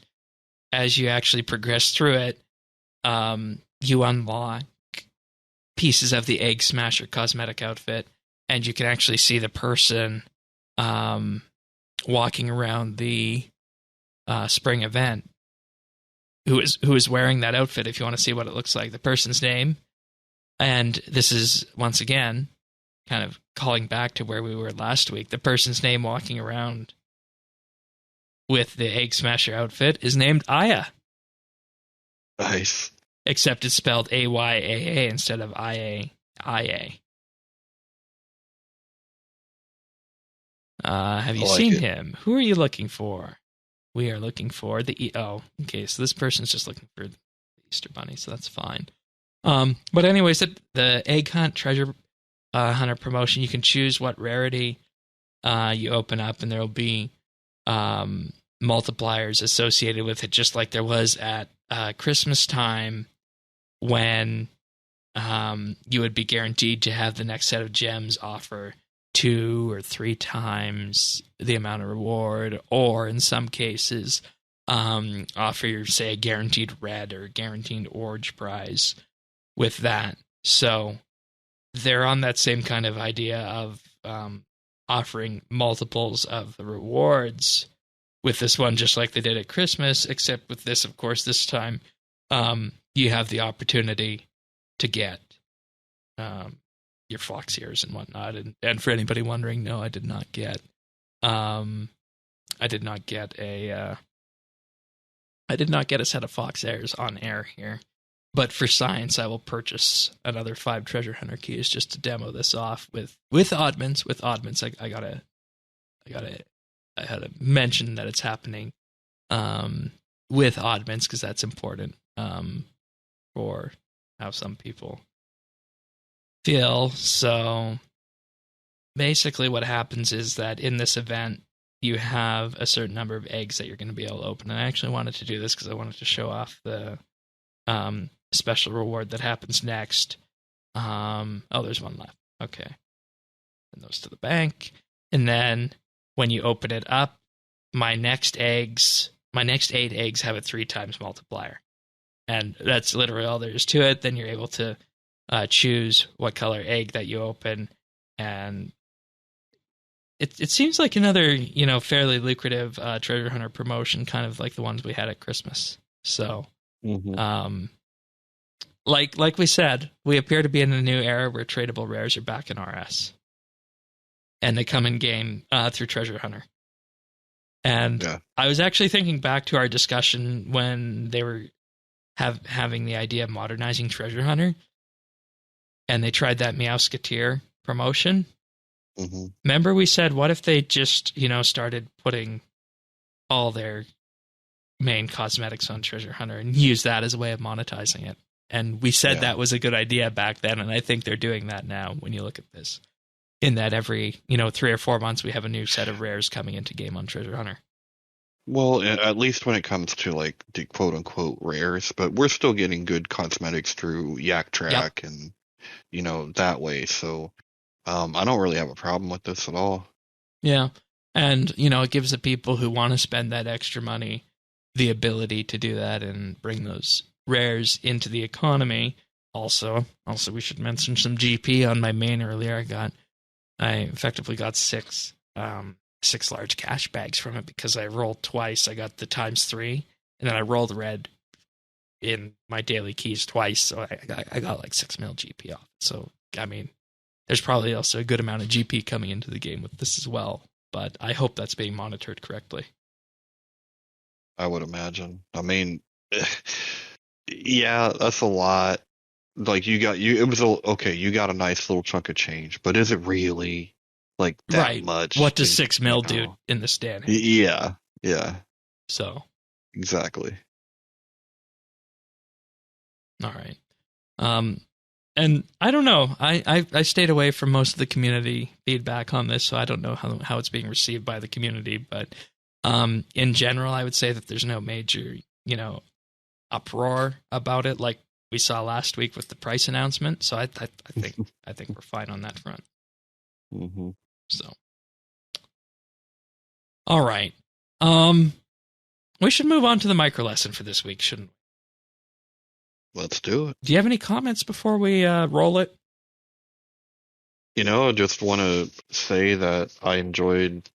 as you actually progress through it, you unlock pieces of the Egg Smasher cosmetic outfit, and you can actually see the person walking around the spring event who is wearing that outfit. If you want to see what it looks like, the person's name. And this is, once again, kind of calling back to where we were last week. The person's name walking around with the Egg Smasher outfit is named Aya. Nice. Except it's spelled A-Y-A-A instead of I-A-I-A. Have you seen him? Who are you looking for? We are looking for the... okay, so this person's just looking for the Easter Bunny, so that's fine. But anyways, the Egg Hunt Treasure Hunter promotion, you can choose what rarity you open up, and there will be multipliers associated with it, just like there was at Christmas time when you would be guaranteed to have the next set of gems offer 2 or 3 times the amount of reward, or in some cases offer, say, a guaranteed red or guaranteed orange prize with that. So they're on that same kind of idea of offering multiples of the rewards with this one, just like they did at Christmas, except with this, of course, this time you have the opportunity to get your fox ears and whatnot. And for anybody wondering, no, I did not get a set of fox ears on air here. But for science, I will purchase another 5 treasure hunter keys just to demo this off with oddments. With oddments, I had to mention that it's happening with oddments because that's important for how some people feel. So basically what happens is that in this event, you have a certain number of eggs that you're going to be able to open. And I actually wanted to do this because I wanted to show off the special reward that happens next. There's one left. Okay. Send those to the bank. And then when you open it up, my next 8 eggs have a 3 times multiplier. And that's literally all there is to it. Then you're able to choose what color egg that you open. And it seems like another, fairly lucrative treasure hunter promotion, kind of like the ones we had at Christmas. So, like we said, we appear to be in a new era where tradable rares are back in RS. And they come in game through Treasure Hunter. And I was actually thinking back to our discussion when they were having the idea of modernizing Treasure Hunter. And they tried that Meowsketeer promotion. Mm-hmm. Remember we said, what if they just, started putting all their main cosmetics on Treasure Hunter and use that as a way of monetizing it? And we said that was a good idea back then, and I think they're doing that now when you look at this. In that every, 3 or 4 months we have a new set of rares coming into game on Treasure Hunter. Well, at least when it comes to like the quote-unquote rares, but we're still getting good cosmetics through Yak Track and, that way. So I don't really have a problem with this at all. Yeah. And, it gives the people who want to spend that extra money the ability to do that and bring those rares into the economy. Also, we should mention some GP on my main earlier. I effectively got 6 large cash bags from it because I rolled twice. I got the ×3, and then I rolled red in my daily keys twice, so I got like 6 mil GP off. So, I mean, there's probably also a good amount of GP coming into the game with this as well, but I hope that's being monitored correctly. I would imagine. I mean, yeah, that's a lot. Like you got a nice little chunk of change, but is it really like that much? What does 6 mil do in the standing? Yeah. So exactly. All right. And I don't know. I stayed away from most of the community feedback on this, so I don't know how it's being received by the community. But in general, I would say that there's no major, uproar about it like we saw last week with the price announcement. So I think we're fine on that front. Mm-hmm. So, all right. We should move on to the micro lesson for this week, shouldn't we? Let's do it. Do you have any comments before we roll it? I just want to say that I enjoyed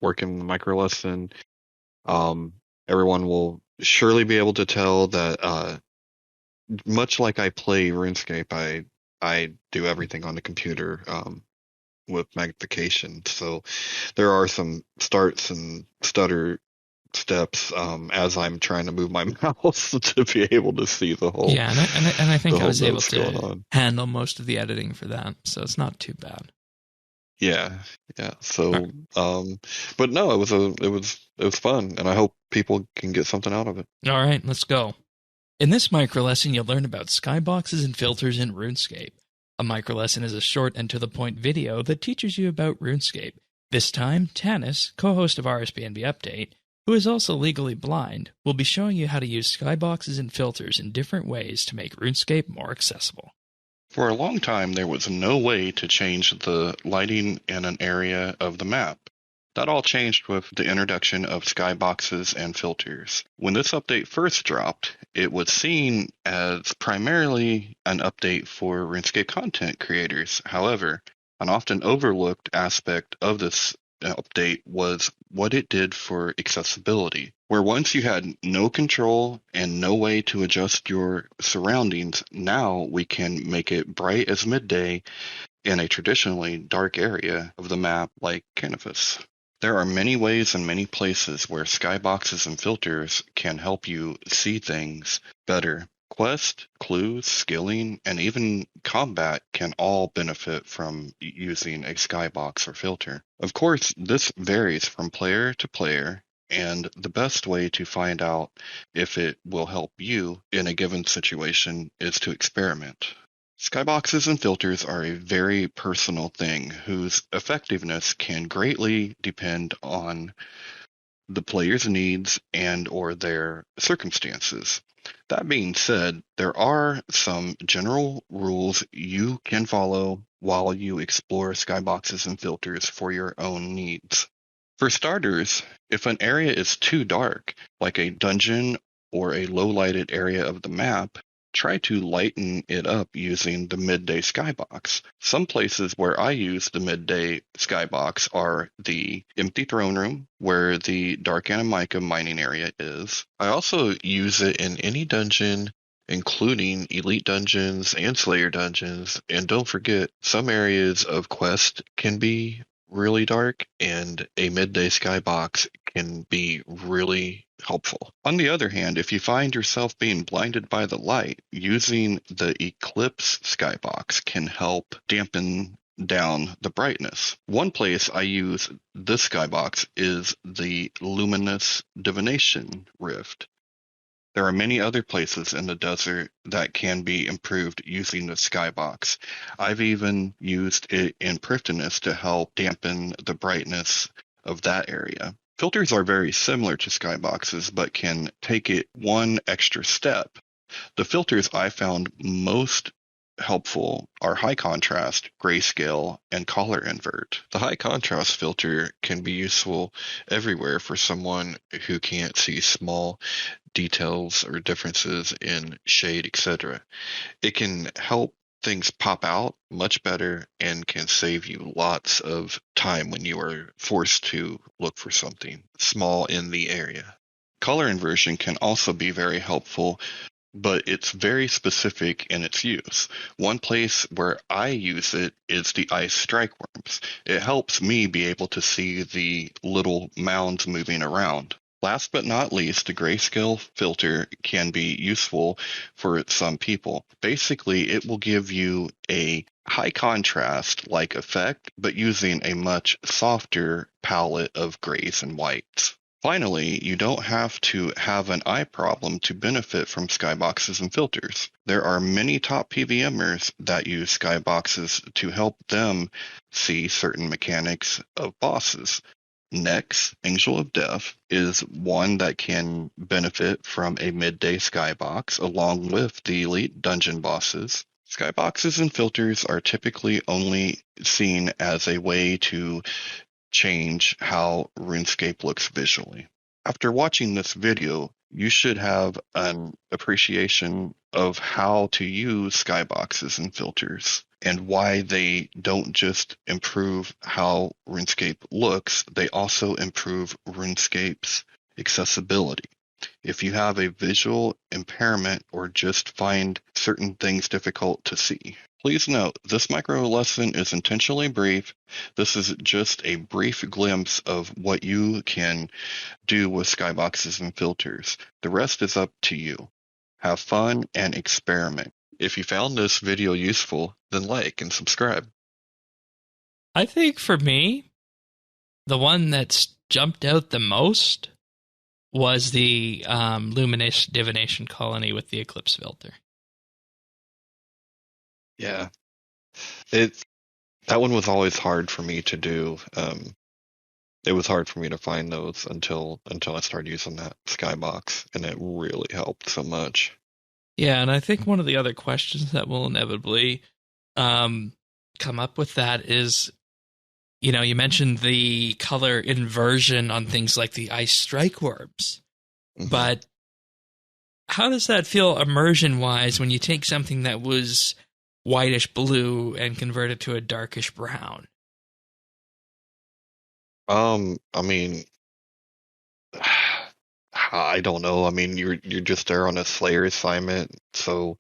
working the micro lesson. Everyone will surely be able to tell that much like I play RuneScape, I do everything on the computer with magnification. So there are some starts and stutter steps as I'm trying to move my mouse to be able to see the whole. Yeah, and I think I was able to handle most of the editing for that, so it's not too bad. Yeah. So, right. But no, it was fun, and I hope people can get something out of it. All right, let's go. In this micro lesson, you'll learn about skyboxes and filters in RuneScape. A micro lesson is a short and to-the-point video that teaches you about RuneScape. This time, Tanis, co-host of RSBANDBUpdate, who is also legally blind, will be showing you how to use skyboxes and filters in different ways to make RuneScape more accessible. For a long time, there was no way to change the lighting in an area of the map. That all changed with the introduction of skyboxes and filters. When this update first dropped, it was seen as primarily an update for RuneScape content creators. However, an often overlooked aspect of this update was what it did for accessibility, where once you had no control and no way to adjust your surroundings, now we can make it bright as midday in a traditionally dark area of the map like Canvas. There are many ways and many places where skyboxes and filters can help you see things better. Quest, clues, skilling, and even combat can all benefit from using a skybox or filter. Of course, this varies from player to player, and the best way to find out if it will help you in a given situation is to experiment. Skyboxes and filters are a very personal thing whose effectiveness can greatly depend on the player's needs and or their circumstances. That being said, there are some general rules you can follow while you explore skyboxes and filters for your own needs. For starters, if an area is too dark, like a dungeon or a low-lighted area of the map, try to lighten it up using the midday skybox. Some places where I use the midday skybox are the empty throne room, where the dark Animica mining area is. I also use it in any dungeon, including elite dungeons and slayer dungeons. And don't forget, some areas of quest can be really dark, and a midday skybox can be really helpful. On the other hand, if you find yourself being blinded by the light, using the Eclipse skybox can help dampen down the brightness. One place I use this skybox is the Luminous Divination Rift. There are many other places in the desert that can be improved using the skybox. I've even used it in Prifddinas to help dampen the brightness of that area. Filters are very similar to skyboxes, but can take it one extra step. The filters I found most helpful are high contrast, grayscale, and color invert. The high contrast filter can be useful everywhere for someone who can't see small details or differences in shade, etc. It can help things pop out much better and can save you lots of time when you are forced to look for something small in the area. Color inversion can also be very helpful, but it's very specific in its use. One place where I use it is the ice strike worms. It helps me be able to see the little mounds moving around. Last but not least, the grayscale filter can be useful for some people. Basically, it will give you a high contrast-like effect, but using a much softer palette of grays and whites. Finally, you don't have to have an eye problem to benefit from skyboxes and filters. There are many top PVMers that use skyboxes to help them see certain mechanics of bosses. Next, Angel of Death is one that can benefit from a midday skybox along with the elite dungeon bosses. Skyboxes and filters are typically only seen as a way to change how RuneScape looks visually. After watching this video, you should have an appreciation of how to use skyboxes and filters and why they don't just improve how RuneScape looks, they also improve RuneScape's accessibility. If you have a visual impairment or just find certain things difficult to see, please note this micro lesson is intentionally brief. This is just a brief glimpse of what you can do with skyboxes and filters. The rest is up to you. Have fun and experiment. If you found this video useful, then like and subscribe. I think for me, the one that's jumped out the most was the Luminous Divination Colony with the Eclipse filter. Yeah. That one was always hard for me to do. It was hard for me to find those until I started using that skybox, and it really helped so much. Yeah, and I think one of the other questions that will inevitably come up with that is, you know, you mentioned the color inversion on things like the ice strike worms, but how does that feel immersion-wise when you take something that was whitish blue and convert it to a darkish brown? I mean, I don't know. I mean, you're just there on a Slayer assignment, so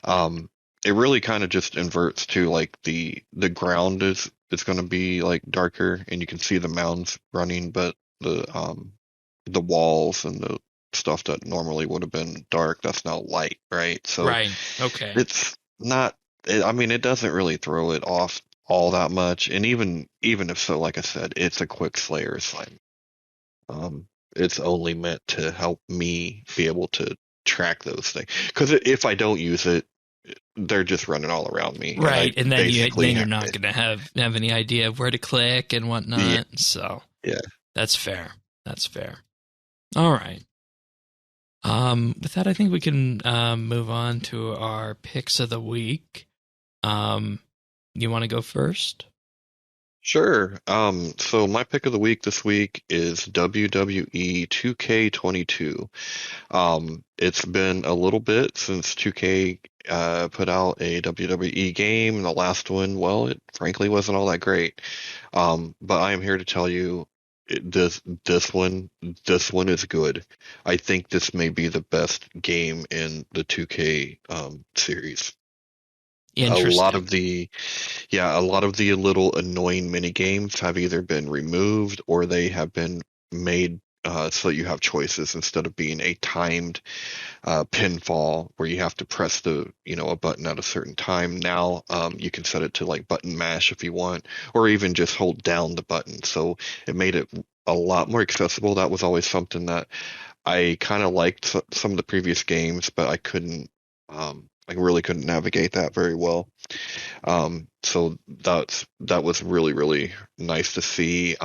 it really kind of just inverts to like the ground is going to be like darker, and you can see the mounds running, but the walls and the stuff that normally would have been dark, that's now light, right? So right, okay, it's not. I mean, it doesn't really throw it off all that much, and even if so, like I said, it's a quick Slayer assignment. It's only meant to help me be able to track those things. Because if I don't use it, they're just running all around me. Right, and then basically you're not going to have any idea of where to click and whatnot. Yeah. So Yeah. that's fair. That's fair. All right. With that, I think we can move on to our picks of the week. You want to go first? Sure. So my pick of the week this week is WWE 2K22. It's been a little bit since 2K put out a WWE game, and the last one, well, it frankly wasn't all that great. But I am here to tell you, this one is good. I think this may be the best game in the 2K series. A lot of the little annoying mini games have either been removed or they have been made so you have choices instead of being a timed pinfall where you have to press a button at a certain time. Now you can set it to like button mash if you want, or even just hold down the button. So it made it a lot more accessible. That was always something that I kind of liked some of the previous games, but I couldn't. I really couldn't navigate that very well. So that was really, really nice to see.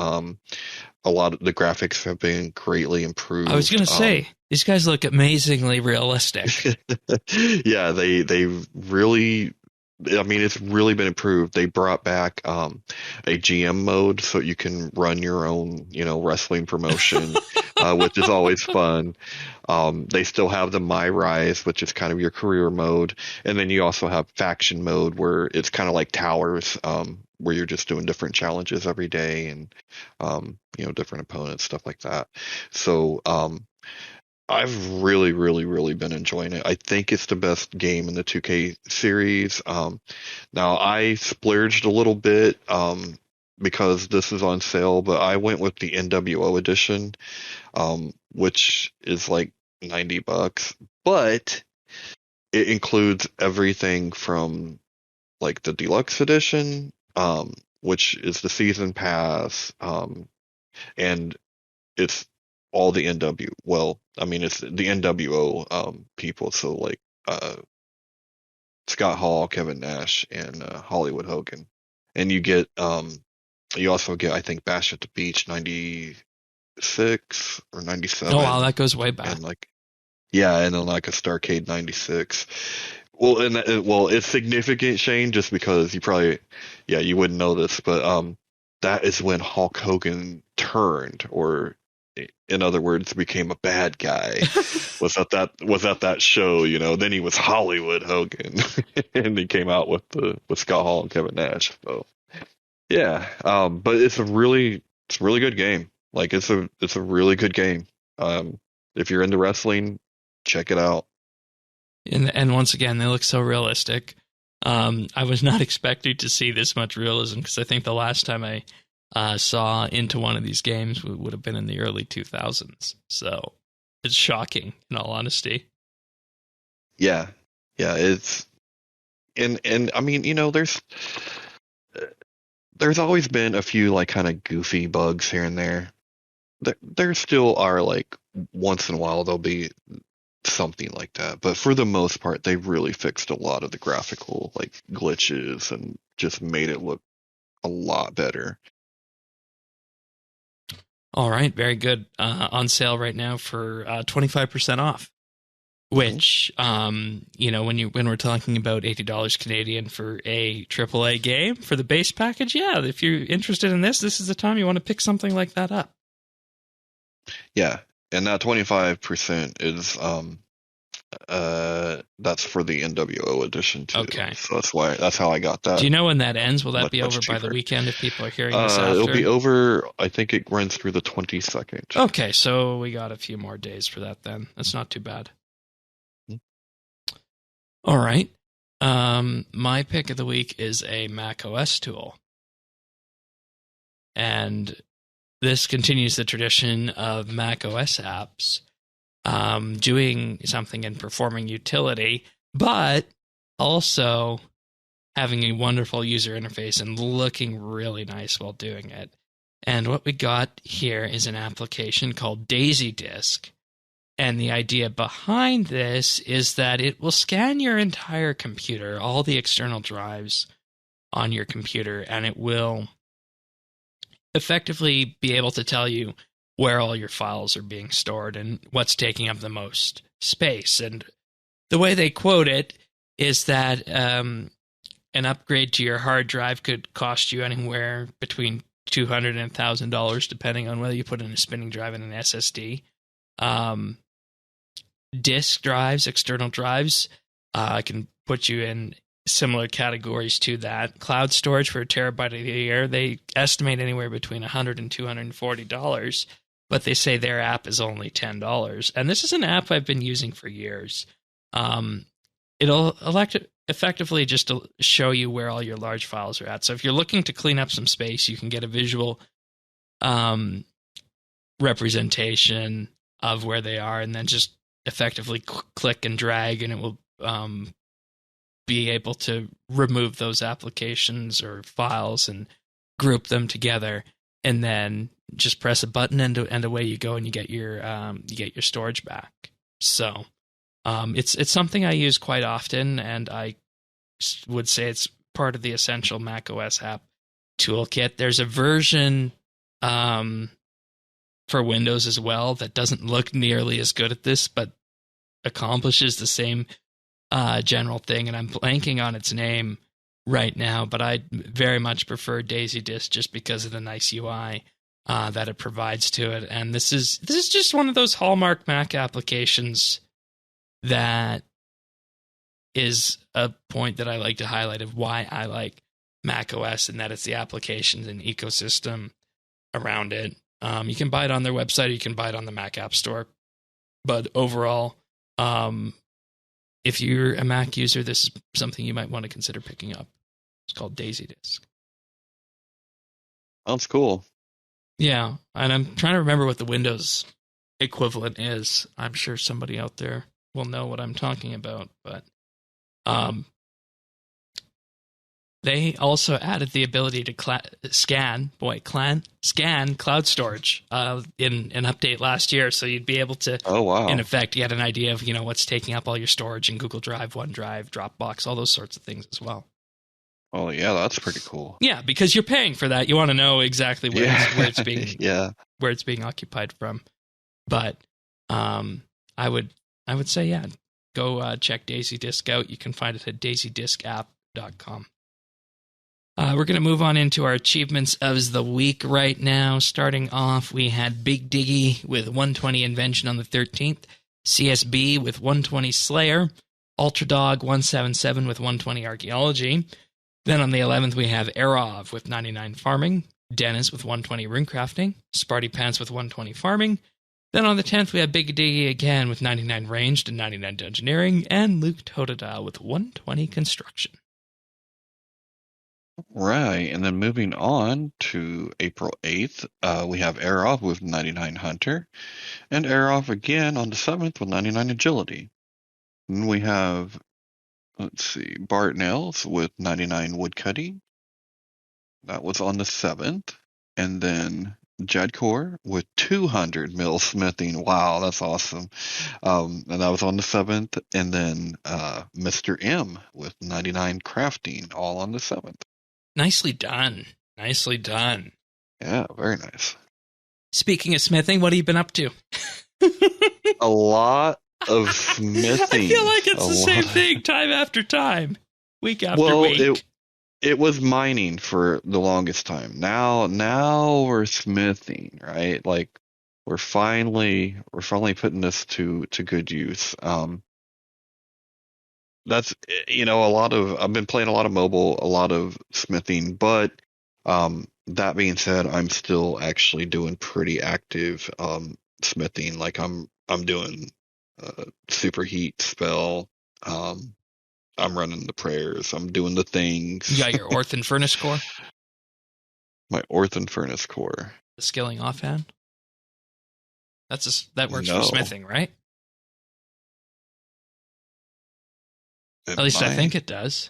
A lot of the graphics have been greatly improved. I was going to say, these guys look amazingly realistic. Yeah, they really, I mean, it's really been improved. They brought back a GM mode so you can run your own, wrestling promotion, which is always fun. They still have the My Rise, which is kind of your career mode. And then you also have faction mode where it's kind of like Towers, where you're just doing different challenges every day and, different opponents, stuff like that. So, I've really, really, really been enjoying it. I think it's the best game in the 2K series. Now I splurged a little bit, because this is on sale, but I went with the NWO edition, which is like $90, but it includes everything from like the deluxe edition, which is the season pass, and it's all the NW. Well, I mean, it's the NWO people. So like Scott Hall, Kevin Nash, and Hollywood Hogan, and you also get, I think, Bash at the Beach 96 or 97. Oh wow, that goes way back. And and then like a Starcade 96. Well, it's significant, Shane, just because you wouldn't know this, but that is when Hulk Hogan turned, or in other words, became a bad guy. was at that show, Then he was Hollywood Hogan, and he came out with Scott Hall and Kevin Nash. So yeah, but it's a really good game. Like it's a really good game. If you're into wrestling, check it out. And once again, they look so realistic. I was not expecting to see this much realism, because I think the last time I saw into one of these games would have been in the early 2000s. So it's shocking, in all honesty. Yeah, it's and I mean, there's always been a few like kind of goofy bugs here and there. There still are, like, once in a while there'll be something like that, but for the most part, they really fixed a lot of the graphical like glitches and just made it look a lot better. All right, very good. On sale right now for 25% off. Which, when we're talking about $80 Canadian for a AAA game for the base package, yeah, if you're interested in this is the time you want to pick something like that up. Yeah, and that 25% is that's for the NWO edition too. Okay, so that's how I got that. Do you know when that ends? Will that be over by the weekend if people are hearing this after? It'll be over. I think it runs through the 22nd. Okay, so we got a few more days for that then. That's not too bad. All right. My pick of the week is a Mac OS tool. And this continues the tradition of Mac OS apps doing something and performing utility, but also having a wonderful user interface and looking really nice while doing it. And what we got here is an application called Daisy Disk. And the idea behind this is that it will scan your entire computer, all the external drives on your computer, and it will effectively be able to tell you where all your files are being stored and what's taking up the most space. And the way they quote it is that an upgrade to your hard drive could cost you anywhere between $200 and $1,000, depending on whether you put in a spinning drive and an SSD. Disk drives, external drives, can put you in similar categories to that. Cloud storage for a terabyte a year, they estimate anywhere between $100 and $240, but they say their app is only $10. And this is an app I've been using for years. It'll effectively just to show you where all your large files are at. So if you're looking to clean up some space, you can get a visual representation of where they are, and then just effectively click and drag, and it will be able to remove those applications or files and group them together, and then just press a button and away you go, and you get your storage back. So it's something I use quite often, and I would say it's part of the essential macOS app toolkit. There's a version for Windows as well that doesn't look nearly as good at this, but accomplishes the same general thing, and I'm blanking on its name right now, but I very much prefer Daisy Disk just because of the nice UI that it provides to it. And this is just one of those hallmark Mac applications that is a point that I like to highlight of why I like Mac OS, and that it's the applications and ecosystem around it. You can buy it on their website, or you can buy it on the Mac App Store. But overall, if you're a Mac user, this is something you might want to consider picking up. It's called Daisy Disk. Sounds cool. Yeah, and I'm trying to remember what the Windows equivalent is. I'm sure somebody out there will know what I'm talking about, but they also added the ability to scan cloud storage in an update last year, so you'd be able to, in effect, get an idea of what's taking up all your storage in Google Drive, OneDrive, Dropbox, all those sorts of things as well. Oh yeah, that's pretty cool. Yeah, because you're paying for that, you want to know exactly where it's being where it's being occupied from. But I would say go check Daisy Disk out. You can find it at daisydiskapp.com. We're going to move on into our achievements of the week right now. Starting off, we had Big Diggy with 120 Invention on the 13th, CSB with 120 Slayer, Ultradog 177 with 120 Archaeology. Then on the 11th, we have Erov with 99 Farming, Dennis with 120 Runecrafting, Sparty Pants with 120 Farming. Then on the 10th, we have Big Diggy again with 99 Ranged and 99 Dungeoneering, and Luke Totodile with 120 Construction. Right, and then moving on to April 8th, we have Erov with 99 Hunter, and Erov again on the 7th with 99 Agility. And we have, Bart Nails with 99 Woodcutting. That was on the 7th. And then Jedcore with 200 Mill Smithing. Wow, that's awesome. And that was on the 7th. And then Mr. M with 99 Crafting, all on the 7th. Nicely done. Nicely done. Yeah, very nice. Speaking of smithing, what have you been up to? A lot of smithing. I feel like it's the same thing time after time, week after week. It was mining for the longest time. Now we're smithing, right? Like we're finally putting this to good use. That's I've been playing a lot of mobile, a lot of smithing, but that being said, I'm still actually doing pretty active smithing. Like I'm doing superheat spell. I'm running the prayers. I'm doing the things. You got your Orthan Furnace Core? My Orthan Furnace Core. The skilling offhand? That works for smithing, right? At least I think it does.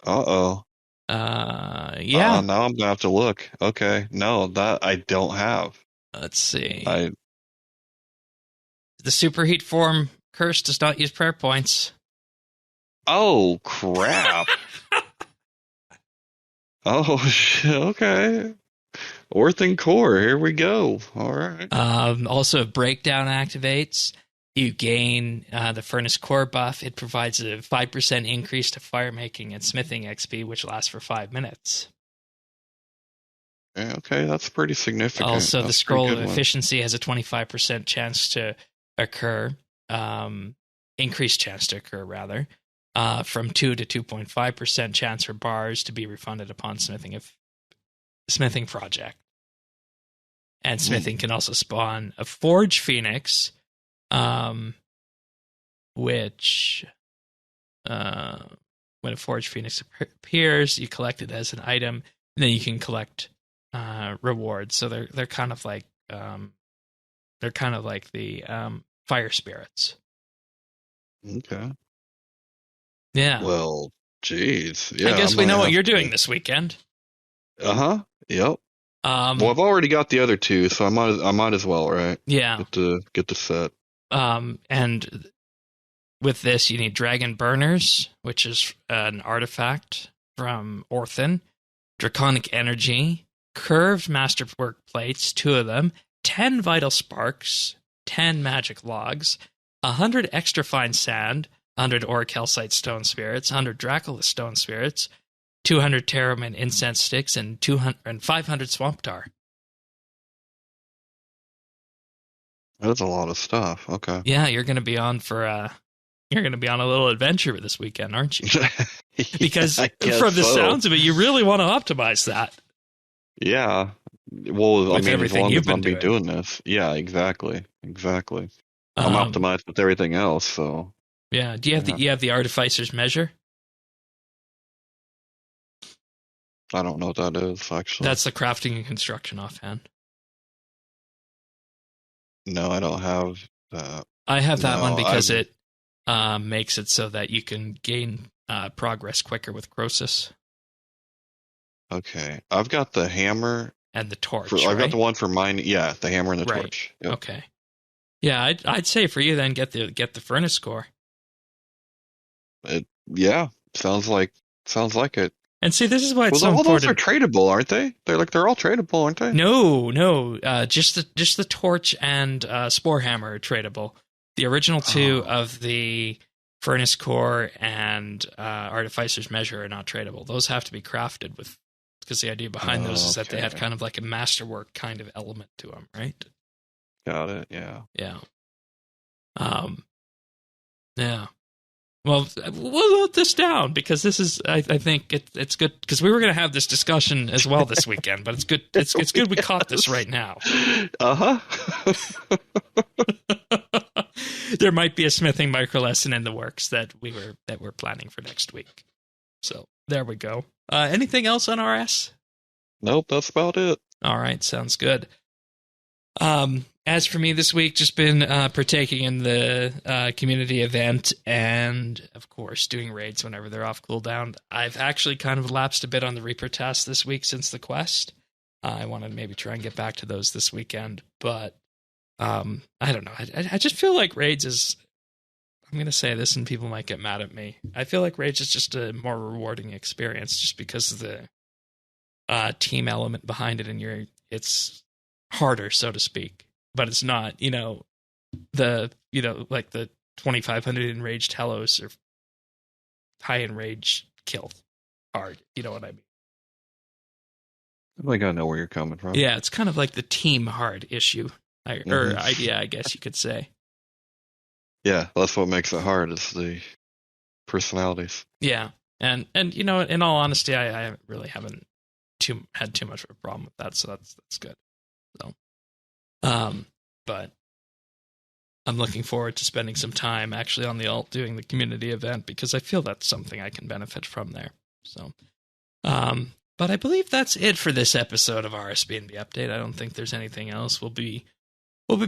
Yeah. Now I'm going to have to look. Okay. No, that I don't have. Let's see. the superheat form curse does not use prayer points. Oh, crap. Oh, okay. Orthan Core, here we go. All right. Also, if Breakdown activates, you gain the Furnace Core buff. It provides a 5% increase to firemaking and smithing XP, which lasts for 5 minutes. Okay, that's pretty significant. Also, that's the Scroll of Efficiency has a 25% chance to occur, increased chance to occur, rather, from 2 to 2.5% chance for bars to be refunded upon smithing project. And smithing can also spawn a Forge Phoenix, which, when a Forge Phoenix appears, you collect it as an item, and then you can collect rewards. So they're kind of like the fire spirits. Okay. Yeah. Well, geez. Yeah. I guess we know what you're doing this weekend. Yep. Well, I've already got the other two, so I might as well, right? Yeah. Get the set. And with this, you need Dragon Burners, which is an artifact from Orthan, Draconic Energy, Curved Masterwork Plates, 2 of them, 10 Vital Sparks, 10 Magic Logs, 100 Extra Fine Sand, 100 Orichalcite Stone Spirits, 100 Draculus Stone Spirits, 200 Terramin Incense Sticks, and 500 Swamp Tar. That's a lot of stuff. Okay. Yeah, you're going to be on a little adventure this weekend, aren't you? Because from the sounds of it, you really want to optimize that. Yeah. Well, with everything you've been doing this. Yeah, exactly. I'm optimized with everything else, so. Yeah. Do you have the Artificer's Measure? I don't know what that is, actually. That's the crafting and construction offhand. No, I don't have that. I have that one because it makes it so that you can gain progress quicker with Croesus. Okay. I've got the hammer. And the torch, I've got the one for mine. Yeah, the hammer and the right. torch. Yep. Okay. Yeah, I'd say for you then get the Furnace Core. Yeah, sounds like it. And see, this is why it's so important. Those are tradable, aren't they? They're all tradable, aren't they? No. Just the torch and Spore Hammer are tradable. The original 2 of the Furnace Core and Artificer's Measure are not tradable. Those have to be crafted with, because the idea behind those is that they had kind of like a masterwork kind of element to them, right? Got it. Yeah. Yeah. Yeah. Well, we'll note this down because this is, I think it's good because we were going to have this discussion as well this weekend, but it's good. It's good we caught this right now. There might be a smithing micro lesson in the works that we're planning for next week. So there we go. Anything else on RS? Nope, that's about it. All right, sounds good. As for me this week, just been partaking in the community event and, of course, doing raids whenever they're off cooldown. I've actually kind of lapsed a bit on the Reaper task this week since the quest. I want to maybe try and get back to those this weekend, but I don't know. I just feel like raids is... I'm going to say this and people might get mad at me. I feel like raids is just a more rewarding experience just because of the team element behind it, and it's harder, so to speak. But it's not, like the 2,500 enraged Hellos or high enraged killed hard. You know what I mean? I think I know where you're coming from. Yeah, it's kind of like the team hard issue or idea, I guess you could say. Yeah, that's what makes it hard is the personalities. Yeah, and in all honesty, I really haven't had too much of a problem with that, so that's good. So. But I'm looking forward to spending some time actually on the alt doing the community event because I feel that's something I can benefit from there. So, but I believe that's it for this episode of RSBANDB Update. I don't think there's anything else. We'll be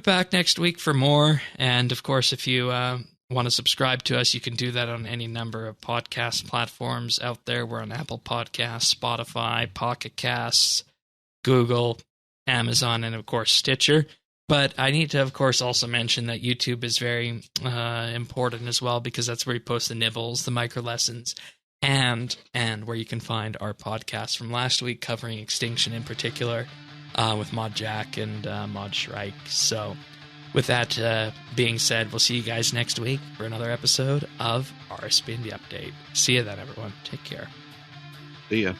back next week for more. And of course, if you want to subscribe to us, you can do that on any number of podcast platforms out there. We're on Apple Podcasts, Spotify, Pocket Casts, Google, Amazon, and of course Stitcher. But I need to, of course, also mention that YouTube is very important as well, because that's where we post the nibbles, the micro lessons, and where you can find our podcast from last week covering Extinction in particular, with Mod Jack and Mod Shrike. So with that being said, we'll see you guys next week for another episode of RSBANDB Update. See you then, everyone. Take care. See ya.